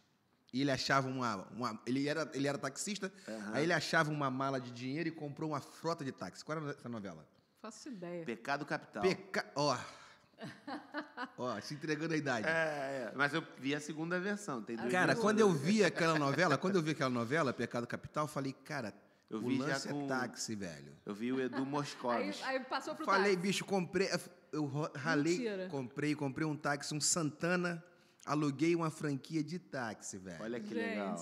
E ele achava ele era taxista, aí ele achava uma mala de dinheiro e comprou uma frota de táxi. Qual era essa novela? Faço ideia. Pecado Capital. Ó, se entregando a idade. Mas eu vi a segunda versão. Tem duas Cara, versões. quando eu vi aquela novela, Pecado Capital, eu falei, cara, eu o vi lance já com... é táxi, velho. Eu vi o Edu Moscovitch. Aí passou pro Falei, táxi. bicho, eu ralei, Mentira. comprei um táxi, um Santana, aluguei uma franquia de táxi, velho. Olha que Gente. legal.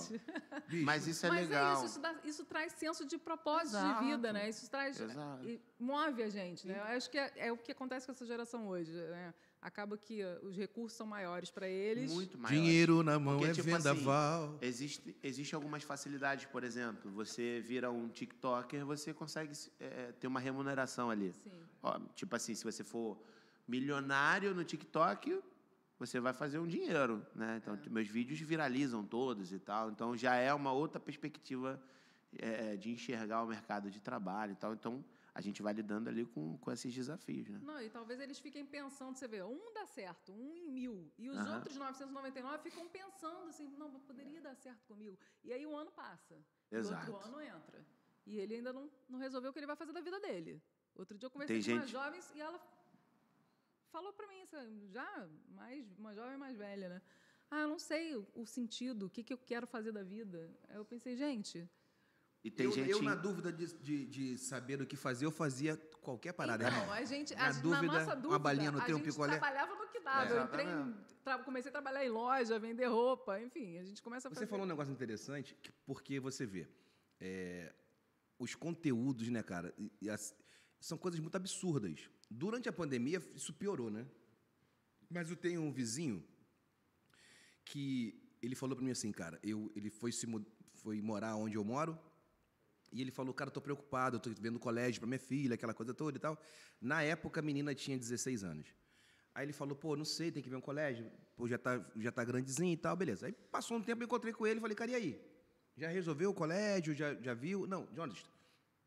Mas isso é Mas legal. é isso, isso traz senso de propósito Exato. de vida, né? Isso traz... Exato. e move a gente, né? Eu acho que é o que acontece com essa geração hoje, né? Acaba que os recursos são maiores para eles. Muito maior. Dinheiro na mão Porque, é tipo vendaval. assim, existe algumas facilidades, por exemplo, você vira um TikToker, você consegue ter uma remuneração ali. Sim. Ó, tipo assim, se você for milionário no TikTok, você vai fazer um dinheiro, né? Então, meus vídeos viralizam todos e tal. Então, já é uma outra perspectiva de enxergar o mercado de trabalho e tal. Então, a gente vai lidando ali com esses desafios, né? Não, e talvez eles fiquem pensando, você vê, um dá certo, um em 1000, e os outros 999 ficam pensando assim, não, mas poderia dar certo comigo. E aí o ano passa, Exato. e outro ano entra. E ele ainda não resolveu o que ele vai fazer da vida dele. Outro dia eu conversei Tem com uma gente- jovem e ela falou para mim, uma jovem mais velha, né? Ah, eu não sei o sentido, o que eu quero fazer da vida. Aí eu pensei, gente... E tem gente... Eu, na dúvida de saber o que fazer, eu fazia qualquer parada. Então, né? a gente, Na dúvida, nossa uma dúvida, balinha no a teu gente picolé. trabalhava no que dava. Eu entrei, comecei a trabalhar em loja, vender roupa, enfim, a gente começa a fazer... Você falou um negócio interessante, porque você vê, os conteúdos, né, cara, são coisas muito absurdas. Durante a pandemia, isso piorou, né? Mas eu tenho um vizinho que ele falou para mim assim, cara, ele foi morar onde eu moro, e ele falou, cara, eu tô preocupado, eu tô vendo colégio para minha filha, aquela coisa toda e tal. Na época, a menina tinha 16 anos. Aí ele falou, pô, não sei, tem que ver um colégio, pô, já tá grandezinho e tal, beleza. Aí passou um tempo, eu encontrei com ele, falei, cara, e aí? Já resolveu o colégio? Já viu? Não, Jonas,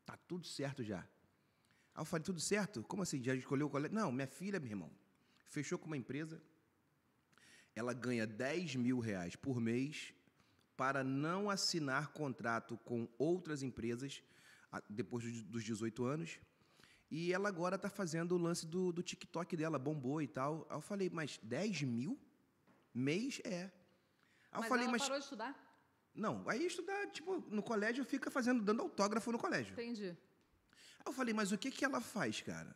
tá tudo certo já. Aí eu falei, tudo certo? Como assim? Já escolheu o colégio? Não, minha filha, meu irmão, fechou com uma empresa, ela ganha R$10.000 por mês para não assinar contrato com outras empresas depois dos 18 anos. E ela agora está fazendo o lance do TikTok dela, bombou e tal. Aí eu falei, mas 10 mil mês? É. Aí eu Mas falei, ela parou de estudar? Não, aí estudar, tipo, no colégio fica dando autógrafo no colégio. Entendi. Aí eu falei, mas o que ela faz, cara?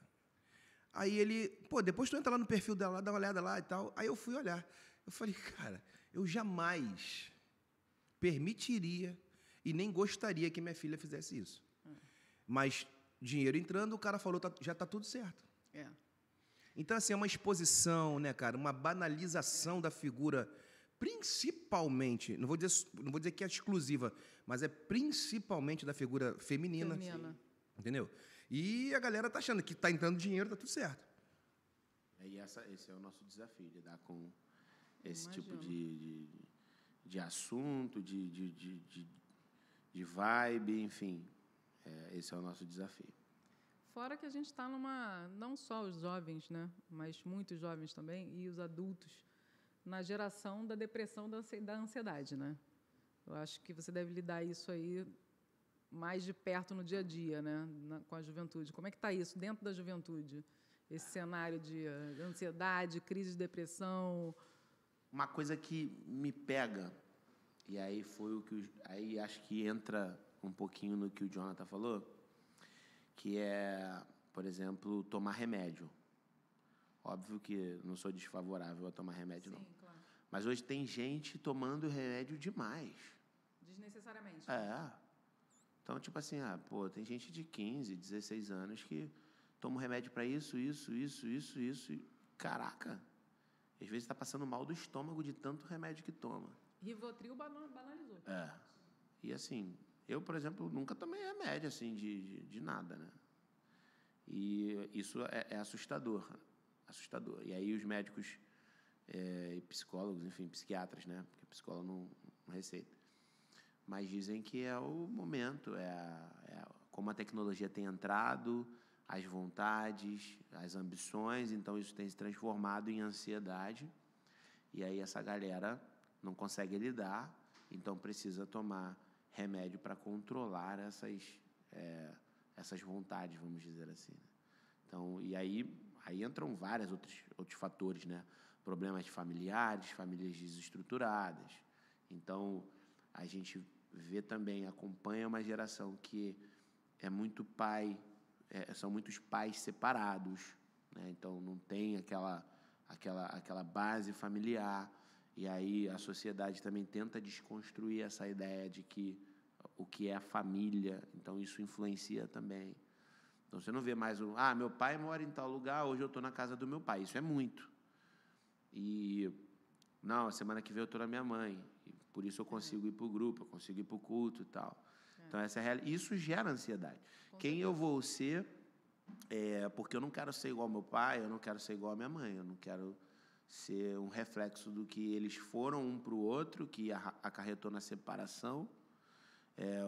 Aí ele, pô, depois tu entra lá no perfil dela, dá uma olhada lá e tal. Aí eu fui olhar. Eu falei, cara, eu jamais permitiria e nem gostaria que minha filha fizesse isso. Mas dinheiro entrando, o cara falou, já está tudo certo. É. Então, assim, é uma exposição, né, cara? Uma banalização da figura, principalmente, não vou dizer que é exclusiva, mas é principalmente da figura feminina. Feminina. Entendeu? E a galera tá achando que tá entrando dinheiro, tá tudo certo. E esse é o nosso desafio, lidar com esse Imagino. tipo de assunto, de vibe, enfim. Esse é o nosso desafio. Fora que a gente está numa... Não só os jovens, né? Mas muitos jovens também, e os adultos, na geração da depressão, da ansiedade, né? Eu acho que você deve lidar isso aí mais de perto no dia a dia, né? Com a juventude. Como é que está isso dentro da juventude? Esse cenário de ansiedade, crise de depressão... Uma coisa que me pega, e aí foi o que... Aí acho que entra um pouquinho no que o Jonathan falou, que é, por exemplo, tomar remédio. Óbvio que não sou desfavorável a tomar remédio, Sim, não. claro. Mas hoje tem gente tomando remédio demais. Desnecessariamente. Então, tipo assim, tem gente de 15, 16 anos que toma um remédio para isso. E, caraca, às vezes está passando mal do estômago de tanto remédio que toma. Rivotril banalizou. E assim, eu, por exemplo, nunca tomei remédio assim de nada, né? E isso é assustador. E aí os médicos e psicólogos, enfim, psiquiatras, né? Porque psicólogo não receita. Mas dizem que é o momento, como a tecnologia tem entrado, as vontades, as ambições, então isso tem se transformado em ansiedade. E aí essa galera não consegue lidar, então precisa tomar remédio para controlar essas vontades, vamos dizer assim. Então, e aí entram outros fatores, né? Problemas familiares, famílias desestruturadas. Então, a gente vê também, acompanha uma geração que é muito são muitos pais separados, né? Então não tem aquela base familiar. E aí a sociedade também tenta desconstruir essa ideia de que o que é a família, então isso influencia também. Então você não vê mais meu pai mora em tal lugar, hoje eu estou na casa do meu pai. Isso é muito. E não, semana que vem eu estou na minha mãe, e por isso eu consigo ir para o grupo, eu consigo ir para o culto e tal. Então essa é a realidade. Isso gera ansiedade. Quem eu vou ser, porque eu não quero ser igual ao meu pai, eu não quero ser igual à minha mãe, eu não quero ser um reflexo do que eles foram um para o outro, que acarretou na separação,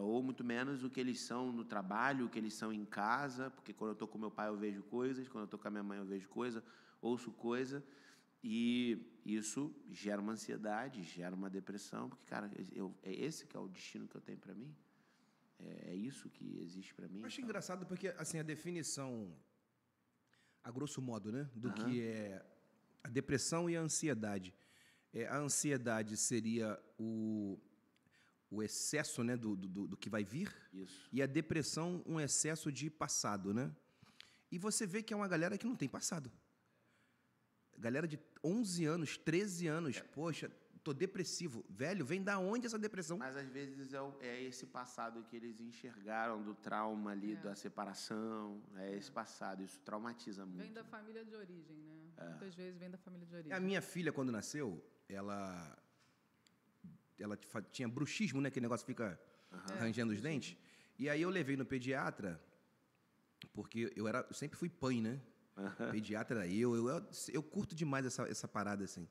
ou muito menos o que eles são no trabalho, o que eles são em casa, porque quando eu estou com meu pai eu vejo coisas, quando eu estou com a minha mãe eu vejo coisa, ouço coisa, e isso gera uma ansiedade, gera uma depressão, porque, cara, é esse que é o destino que eu tenho para mim? É isso que existe para mim? Eu acho engraçado porque, assim, a definição, a grosso modo, né, do que é a depressão e a ansiedade. A ansiedade seria o excesso, né, do que vai vir. Isso. E a depressão, um excesso de passado, né? E você vê que é uma galera que não tem passado. Galera de 11 anos, 13 anos, poxa, tô depressivo. Velho, vem da onde essa depressão? Mas às vezes é esse passado que eles enxergaram do trauma ali, da separação. Esse passado, isso traumatiza muito. Vem da família de origem, né? Muitas vezes vem da família de origem. A minha filha, quando nasceu, ela tinha bruxismo, né? Que negócio fica arranjando os dentes. E aí eu levei no pediatra, porque eu sempre fui pai, né? Pediatra era eu curto demais essa parada, assim.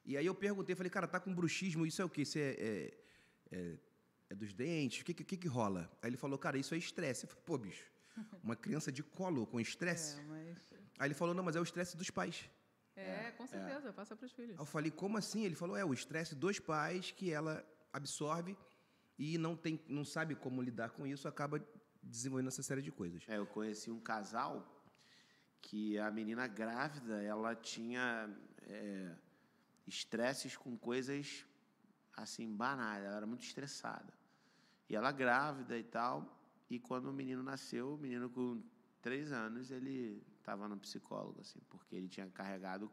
E aí eu perguntei, falei, cara, tá com bruxismo, isso é o quê? Isso é dos dentes? O que rola? Aí ele falou, cara, isso é estresse. Eu falei, pô, bicho, uma criança de colo com estresse? Aí ele falou, não, mas é o estresse dos pais. Com certeza, passa para os filhos. Aí eu falei, como assim? Ele falou, o estresse dos pais que ela absorve e não sabe como lidar com isso, acaba desenvolvendo essa série de coisas. Eu conheci um casal que a menina grávida, ela tinha estresses com coisas assim banais, ela era muito estressada. E ela grávida e tal, e quando o menino nasceu, o menino com 3 anos, ele estava no psicólogo, assim, porque ele tinha carregado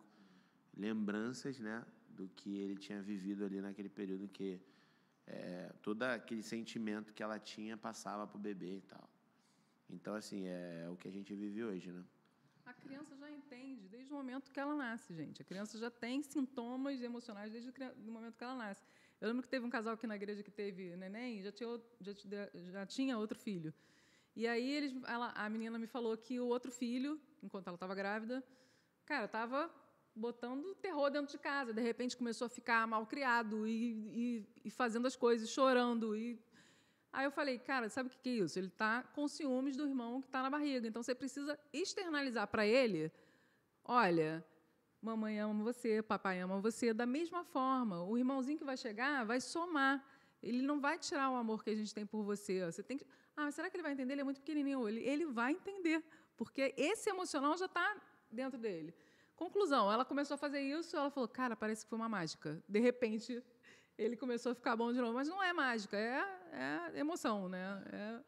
lembranças, né, do que ele tinha vivido ali naquele período que todo aquele sentimento que ela tinha passava para o bebê e tal. Então, assim, é o que a gente vive hoje, né? A criança já entende desde o momento que ela nasce, gente. A criança já tem sintomas emocionais desde o momento que ela nasce. Eu lembro que teve um casal aqui na igreja que teve neném e já tinha outro filho. E aí a menina me falou que o outro filho, enquanto ela estava grávida, cara, estava botando terror dentro de casa. De repente começou a ficar mal criado e fazendo as coisas, chorando. Aí eu falei, cara, sabe o que é isso? Ele está com ciúmes do irmão que está na barriga. Então, você precisa externalizar para ele, olha, mamãe ama você, papai ama você, da mesma forma. O irmãozinho que vai chegar vai somar. Ele não vai tirar o amor que a gente tem por você. Você tem que... mas será que ele vai entender? Ele é muito pequenininho. Ele vai entender, porque esse emocional já está dentro dele. Conclusão, ela começou a fazer isso, ela falou, cara, parece que foi uma mágica. De repente, ele começou a ficar bom de novo. Mas não é mágica, é emoção, né?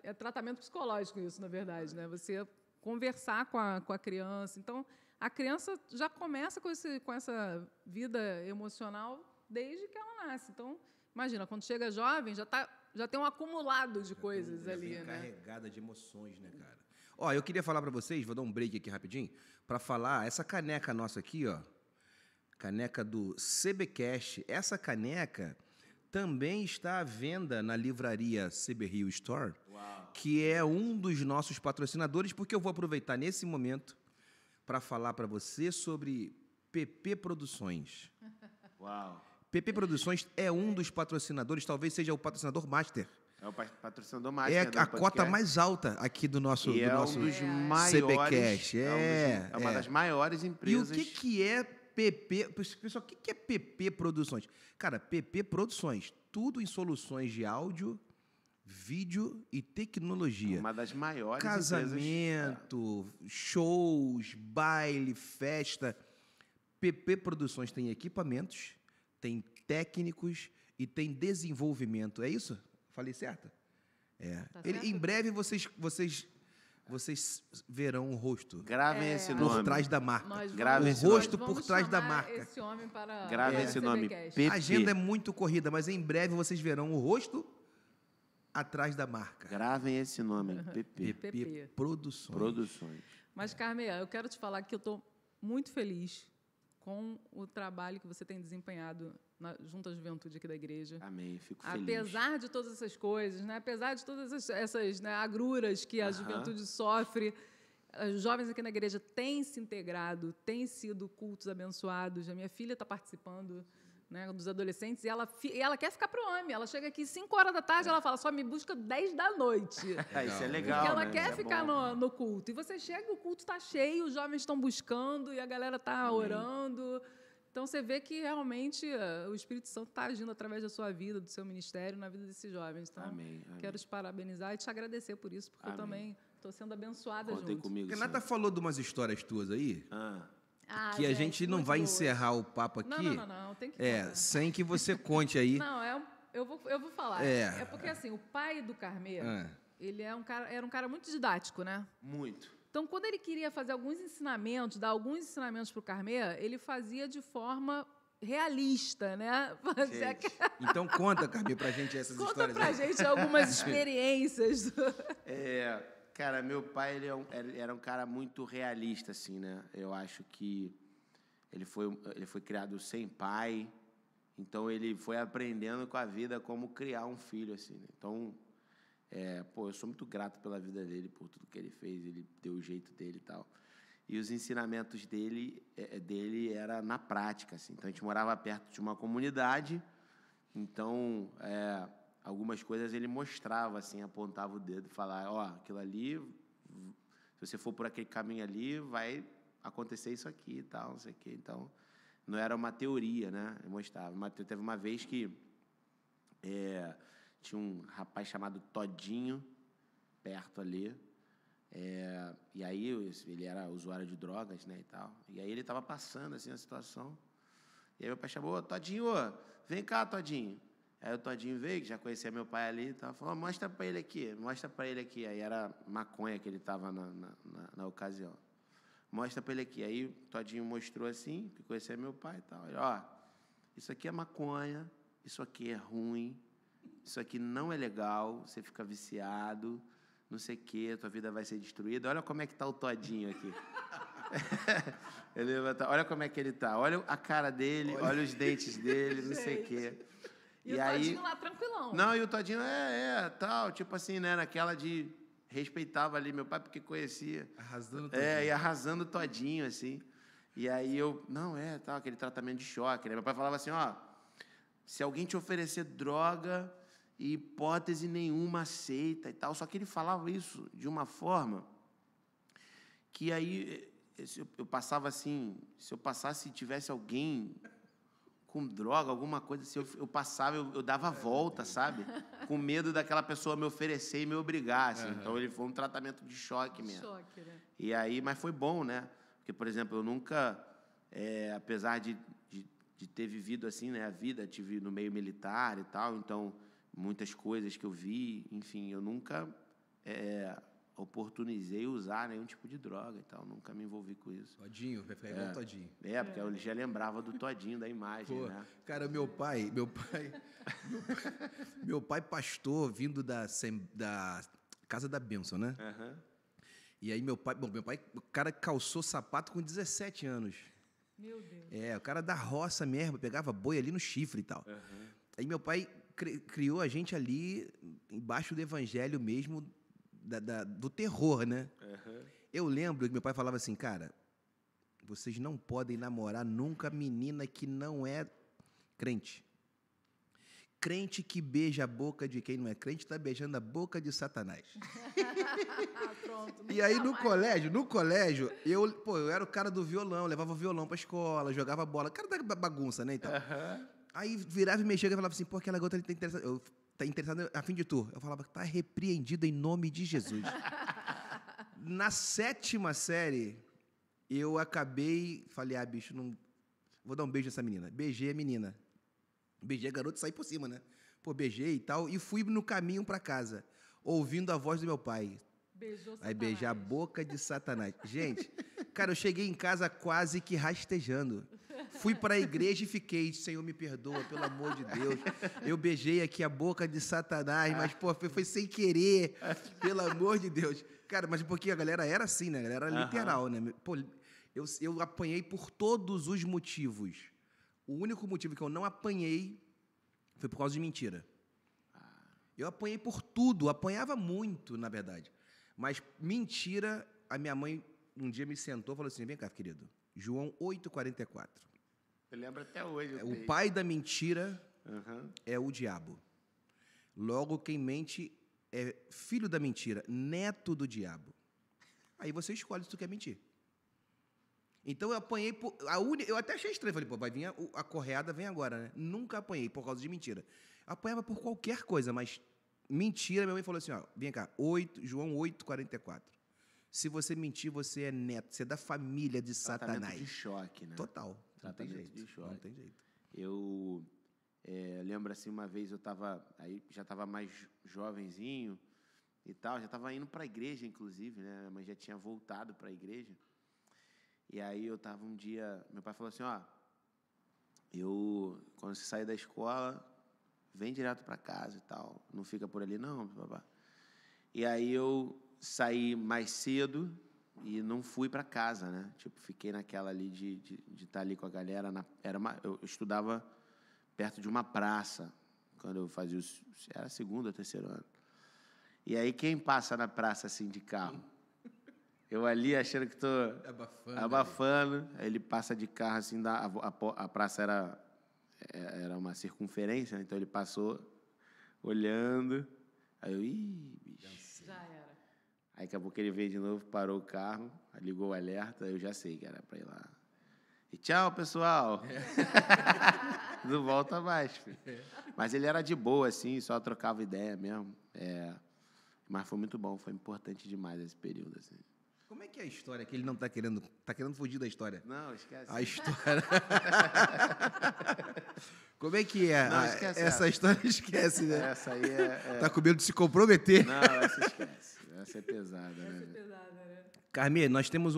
É tratamento psicológico isso, na verdade, né? Você conversar com a criança. Então, a criança já começa com essa vida emocional desde que ela nasce. Então, imagina, quando chega jovem, já tem um acumulado de coisas ali, né? Carregada de emoções, né, cara? Ó, eu queria falar para vocês, vou dar um break aqui rapidinho, para falar, essa caneca nossa aqui, ó, caneca do CBcast, essa caneca também está à venda na livraria CB Rio Store, que é um dos nossos patrocinadores, porque eu vou aproveitar nesse momento para falar para você sobre PP Produções. Uau! PP Produções é um dos patrocinadores, talvez seja o patrocinador master. É o patrocinador master. É a cota mais alta aqui do nosso e do nosso um dos maiores, CBcast. É uma das maiores empresas. E o que é PP? Pessoal, o que é PP Produções? Cara, PP Produções, tudo em soluções de áudio, vídeo e tecnologia. Uma das maiores Casamento, shows, baile, festa. PP Produções tem equipamentos, tem técnicos e tem desenvolvimento. É isso? Falei certo? Tá certo? Em breve vocês vocês verão o rosto Gravem esse por nome. trás da marca. Nós Grave vamos- esse O nome. rosto nós vamos por trás da chamar marca. esse homem para Grave o esse nome. CBcast. PP. A agenda é muito corrida, mas em breve vocês verão o rosto atrás da marca. Gravem esse nome. PP. PP. Produções. Produções. Mas, Carmen, eu quero te falar que eu estou muito feliz com o trabalho que você tem desempenhado junto à juventude aqui da igreja. Amém. Fico feliz. Apesar de todas essas coisas, né? Apesar de todas essas né, agruras que a juventude sofre, os jovens aqui na igreja têm se integrado, têm sido cultos abençoados. A minha filha está participando, né, dos adolescentes e ela quer ficar pro homem. Ela chega aqui 5 horas da tarde, ela fala, só me busca 10 da noite. Isso é legal, Porque ela né? quer Isso é ficar bom. no culto. E você chega, o culto está cheio, os jovens estão buscando e a galera está orando. Então, você vê que realmente o Espírito Santo está agindo através da sua vida, do seu ministério, na vida desses jovens. Então, Amém. quero te parabenizar e te agradecer por isso, porque eu também estou sendo abençoada Contem junto. comigo. Renata sim. falou de umas histórias tuas aí, Ah, que a gente não muito vai boas. encerrar o papo aqui Não, tem que contar. sem que você conte aí. Não, eu vou falar. É. É porque, assim, o pai do Carmê, Ah. ele era um cara muito didático, né? Muito. Então, quando ele queria fazer alguns ensinamentos, dar alguns ensinamentos para o Carmê, ele fazia de forma realista, né? Fazia Gente. Então conta, Carmen, pra gente essas Conta histórias pra aí. gente algumas experiências. Cara, meu pai ele era um cara muito realista, assim, né? Eu acho que ele foi criado sem pai, então ele foi aprendendo com a vida como criar um filho, assim, né? Então, eu sou muito grato pela vida dele, por tudo que ele fez, ele deu o jeito dele e tal. E os ensinamentos dele era na prática, assim. Então, a gente morava perto de uma comunidade, então, algumas coisas ele mostrava, assim, apontava o dedo e falava, aquilo ali, se você for por aquele caminho ali, vai acontecer isso aqui e tal, não sei o quê. Então, não era uma teoria, né? Ele mostrava. Teve uma vez que tinha um rapaz chamado Todinho, perto ali, e aí ele era usuário de drogas, né, e tal. E aí ele estava passando, assim, a situação. E aí meu pai chamou, Todinho, vem cá, Todinho. Aí o Todinho veio, que já conhecia meu pai ali, e tal, falou, mostra para ele aqui. Aí era maconha que ele estava na ocasião. Mostra para ele aqui. Aí o Todinho mostrou assim, que conhecia meu pai e tal. Ele, isso aqui é maconha, isso aqui é ruim, isso aqui não é legal, você fica viciado, não sei o quê, a tua vida vai ser destruída. Olha como é que está o Todinho aqui. Olha como é que ele está. Olha a cara dele, olha os dentes dele, não sei o quê. E o Todinho lá tranquilão. Não, e o Todinho tal, tipo assim, né, naquela de respeitava ali meu pai porque conhecia. Arrasando Todinho. E arrasando Todinho, assim. E aí tal, aquele tratamento de choque, né? Meu pai falava assim, se alguém te oferecer droga, hipótese nenhuma aceita e tal. Só que ele falava isso de uma forma que aí eu passava assim, se eu passasse e tivesse alguém com droga, alguma coisa assim, eu passava, eu dava a volta, sabe? Com medo daquela pessoa me oferecer e me obrigar, assim. Então, ele foi um tratamento de choque mesmo. Choque, né? E aí, mas foi bom, né? Porque, por exemplo, eu nunca, apesar de ter vivido assim, né, a vida, tive no meio militar e tal, então, muitas coisas que eu vi, enfim, eu nunca oportunizei usar nenhum tipo de droga e tal, nunca me envolvi com isso. Todinho, vai ficar igual Todinho. Porque eu já lembrava do Todinho, da imagem, né? Cara, meu pai pastor, vindo da Casa da Bênção, né? E aí meu pai, o cara calçou sapato com 17 anos. Meu Deus. O cara da roça mesmo, pegava boi ali no chifre e tal. Aí meu pai criou a gente ali, embaixo do evangelho mesmo, do terror, né? Eu lembro que meu pai falava assim, cara, vocês não podem namorar nunca menina que não é crente. Crente que beija a boca de quem não é crente está beijando a boca de Satanás. Pronto. E aí no colégio, eu era o cara do violão, levava o violão pra escola, jogava bola, cara da bagunça, né, então. Aí virava e mexia e falava assim, aquela gota ali tá interessada a fim de tu. Eu falava, tá repreendido em nome de Jesus. Na 7ª série, eu falei, bicho, não vou dar um beijo nessa menina. Beijei a menina. Beijei a garota e saí por cima, né? Beijei e tal, e fui no caminho pra casa, ouvindo a voz do meu pai. Beijou Vai beijar a Satanás. boca de Satanás. Gente, cara, eu cheguei em casa quase que rastejando. Fui para a igreja e fiquei, Senhor, me perdoa, pelo amor de Deus. Eu beijei aqui a boca de Satanás, mas, pô, foi sem querer, pelo amor de Deus. Cara, mas porque a galera era assim, né? A galera era literal, né? Pô, eu apanhei por todos os motivos. O único motivo que eu não apanhei foi por causa de mentira. Eu apanhei por tudo, apanhava muito, na verdade. Mas mentira, a minha mãe um dia me sentou e falou assim, vem cá, querido, João 8,44. Eu lembro até hoje. O pai da mentira é o diabo. Logo, quem mente é filho da mentira, neto do diabo. Aí você escolhe se tu quer mentir. Então eu apanhei por... Eu até achei estranho, falei, pô, vai vir a correada, vem agora, né? Nunca apanhei por causa de mentira. Apanhava por qualquer coisa, mas mentira, minha mãe falou assim, ó, vem cá, João 8,44. Se você mentir, você é neto, você é da família de Tratamento Satanás. de choque, né? Total. Não tem Tratamento jeito. de choque. Não tem jeito. Eu lembro assim, uma vez eu já estava mais jovenzinho e tal, já estava indo para a igreja, inclusive, né? Mas já tinha voltado para a igreja. E aí eu estava um dia, meu pai falou assim, ó, quando você sair da escola, vem direto para casa e tal, não fica por ali não, babá. E aí eu saí mais cedo e não fui para casa, né? Tipo, fiquei naquela ali de estar ali com a galera. Eu estudava perto de uma praça, quando eu fazia era segundo ou terceiro ano. E aí quem passa na praça assim de carro? Eu ali achando que tô abafando. Aí ele passa de carro assim, a praça era uma circunferência, né? Então ele passou olhando. Aí eu, bicho. Já era. Aí daqui a pouco ele veio de novo, parou o carro, ligou o alerta, eu já sei que era para ir lá. E tchau, pessoal. Não volta mais, filho. Mas ele era de boa, assim, só trocava ideia mesmo. Mas foi muito bom, foi importante demais esse período, assim. Como é que é a história que ele não está querendo? Está querendo fugir da história? Não, esquece. A história... Como é que é? Não, esquece essa história esquece, né? Essa aí é... Tá com medo de se comprometer? Não, essa esquece. Essa é pesada, né? Essa é pesada, né? Carmê, nós temos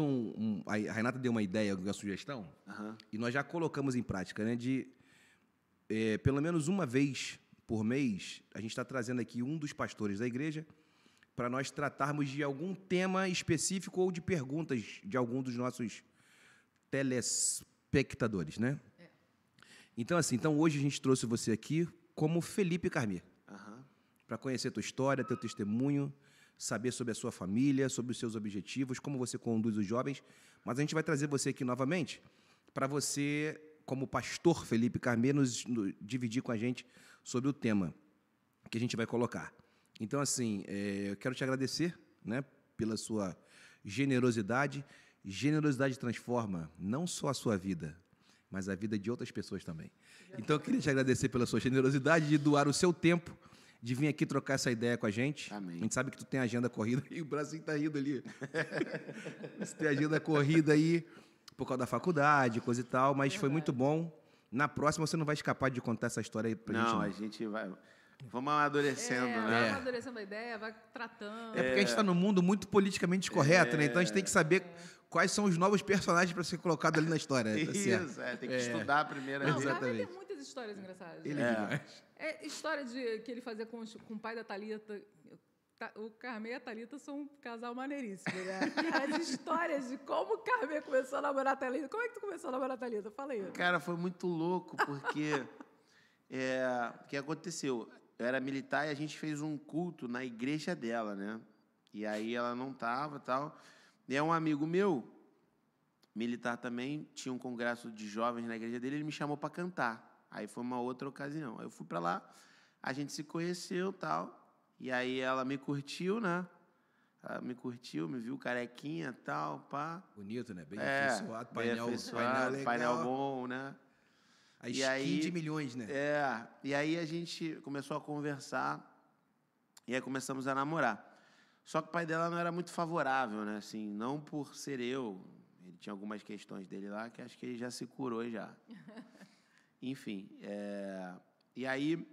a Renata deu uma ideia, uma sugestão, Aham. e nós já colocamos em prática, né? De, pelo menos uma vez por mês, a gente está trazendo aqui um dos pastores da igreja para nós tratarmos de algum tema específico ou de perguntas de algum dos nossos telespectadores, né? Então, assim, hoje a gente trouxe você aqui como Felipe Carmê, Aham. para conhecer tua história, teu testemunho, saber sobre a sua família, sobre os seus objetivos, como você conduz os jovens. Mas a gente vai trazer você aqui novamente para você, como pastor Felipe Carmê, dividir com a gente sobre o tema que a gente vai colocar. Então, assim, eu quero te agradecer, né, pela sua generosidade. Generosidade transforma não só a sua vida, mas a vida de outras pessoas também. Então, eu queria te agradecer pela sua generosidade de doar o seu tempo, de vir aqui trocar essa ideia com a gente. Amém. A gente sabe que tu tem agenda corrida e o Brasil tá rindo ali. Você tem agenda corrida aí por causa da faculdade, coisa e tal, mas foi muito bom. Na próxima você não vai escapar de contar essa história aí pra gente. Não, a gente vai... Vamos amadurecendo, né? Vai amadurecendo a ideia, vai tratando. É porque a gente está num mundo muito politicamente correto, né? Então a gente tem que saber quais são os novos personagens para ser colocado ali na história. Tá certo? Isso, tem que estudar primeiro. Não, o ali. Carmen Exatamente. tem muitas histórias engraçadas. Ele é demais. História que ele fazia com o pai da Thalita. O Carmê e a Thalita são um casal maneiríssimo, né? E as histórias de como o Carmê começou a namorar a Thalita. Como é que tu começou a namorar a Thalita? Fala aí. Cara, foi muito louco, porque o que aconteceu? Eu era militar e a gente fez um culto na igreja dela, né? E aí ela não estava e tal. E é um amigo meu, militar também, tinha um congresso de jovens na igreja dele, ele me chamou para cantar. Aí foi uma outra ocasião. Aí eu fui para lá, a gente se conheceu e tal. E aí ela me curtiu, né? Ela me curtiu, me viu carequinha e tal, pá. Bonito, né? Bem afeiçoado, painel legal. Painel bom, né? A skin de milhões, né? E aí a gente começou a conversar e aí começamos a namorar. Só que o pai dela não era muito favorável, né? Assim, não por ser eu. Ele tinha algumas questões dele lá que acho que ele já se curou já. Enfim, e aí,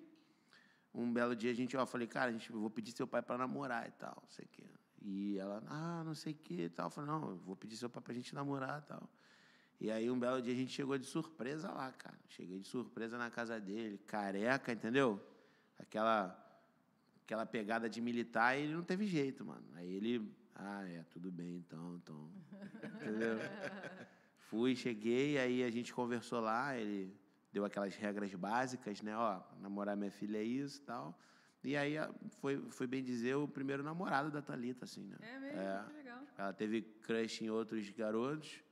um belo dia eu falei, cara, eu vou pedir seu pai para namorar e tal, não sei o quê. E ela, não sei o que e tal. Eu falei, não, eu vou pedir seu pai pra gente namorar e tal. E aí, um belo dia, a gente chegou de surpresa lá, cara. Cheguei de surpresa na casa dele, careca, entendeu? Aquela pegada de militar, e ele não teve jeito, mano. Aí ele, tudo bem, então. Entendeu? Cheguei, aí a gente conversou lá, ele deu aquelas regras básicas, né? Ó, namorar minha filha é isso e tal. E aí foi bem dizer o primeiro namorado da Thalita, assim, né? É mesmo? Que legal. Ela teve crush em outros garotos,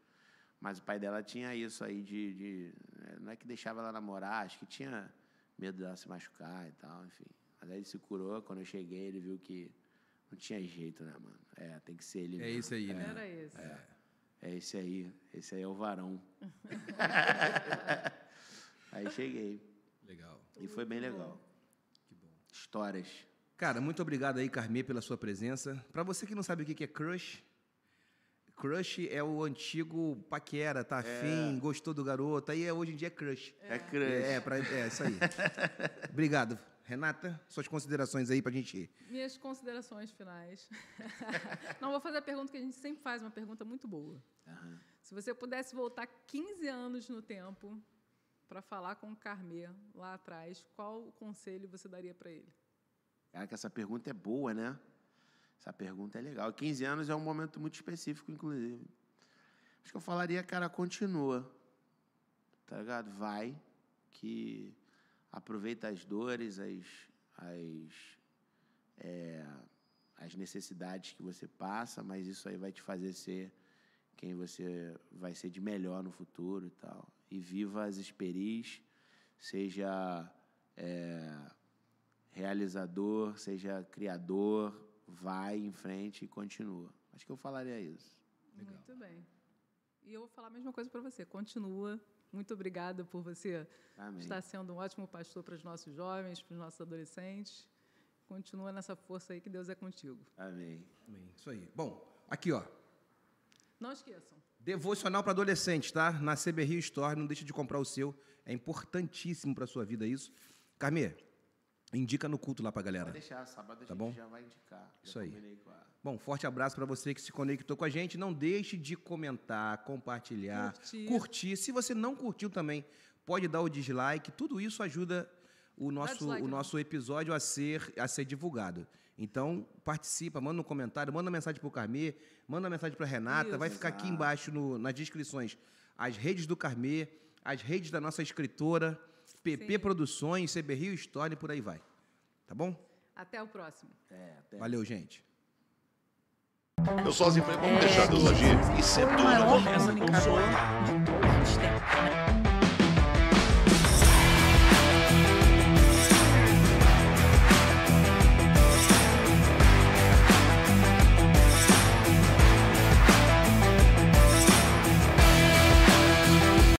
mas o pai dela tinha isso aí não é que deixava ela namorar, acho que tinha medo dela se machucar e tal, enfim. Mas aí ele se curou, quando eu cheguei ele viu que não tinha jeito, né, mano? Tem que ser ele mesmo. É isso aí, né? Era esse. É esse aí é o varão. Aí cheguei. Legal. E foi bem legal. Que bom. Histórias. Cara, muito obrigado aí, Carmê, pela sua presença. Pra você que não sabe o que é crush, crush é o antigo paquera, tá afim, gostou do garoto, aí hoje em dia é crush. É crush. É isso aí. Obrigado. Renata, suas considerações aí pra gente ir. Minhas considerações finais. Não, vou fazer a pergunta que a gente sempre faz, uma pergunta muito boa. Uhum. Se você pudesse voltar 15 anos no tempo para falar com o Carmê lá atrás, qual conselho você daria para ele? Cara, que essa pergunta é boa, né? Essa pergunta é legal. 15 anos é um momento muito específico, inclusive. Acho que eu falaria, cara, continua. Tá ligado? Vai, que aproveita as dores, as necessidades que você passa, mas isso aí vai te fazer ser quem você vai ser de melhor no futuro e tal. E viva as experis, seja realizador, seja criador, vai em frente e continua. Acho que eu falaria isso. Legal. Muito bem. E eu vou falar a mesma coisa para você. Continua. Muito obrigada por você estar sendo um ótimo pastor para os nossos jovens, para os nossos adolescentes. Continua nessa força aí, que Deus é contigo. Amém. Amém. Isso aí. Bom, aqui, ó. Não esqueçam. Devocional para adolescentes, tá? Na CB Rio Store, não deixe de comprar o seu. É importantíssimo para a sua vida isso. Carmê, indica no culto lá para a galera. Pode deixar, sábado a Tá gente bom? já vai indicar. Isso aí. Combinei com a... Bom, forte abraço para você que se conectou com a gente. Não deixe de comentar, compartilhar, curtir. Se você não curtiu também, pode dar o dislike. Tudo isso ajuda o nosso episódio a ser divulgado. Então, participa, manda um comentário, manda uma mensagem para o Carmê, manda uma mensagem para a Renata. Isso, vai ficar aqui embaixo nas descrições as redes do Carmê, as redes da nossa escritora, PP Produções, CB Rio História e por aí vai. Tá bom? Até o próximo. Valeu, gente. Eu sozinho falei, vamos deixar Deus agir. E sempre tudo começa com um sonho.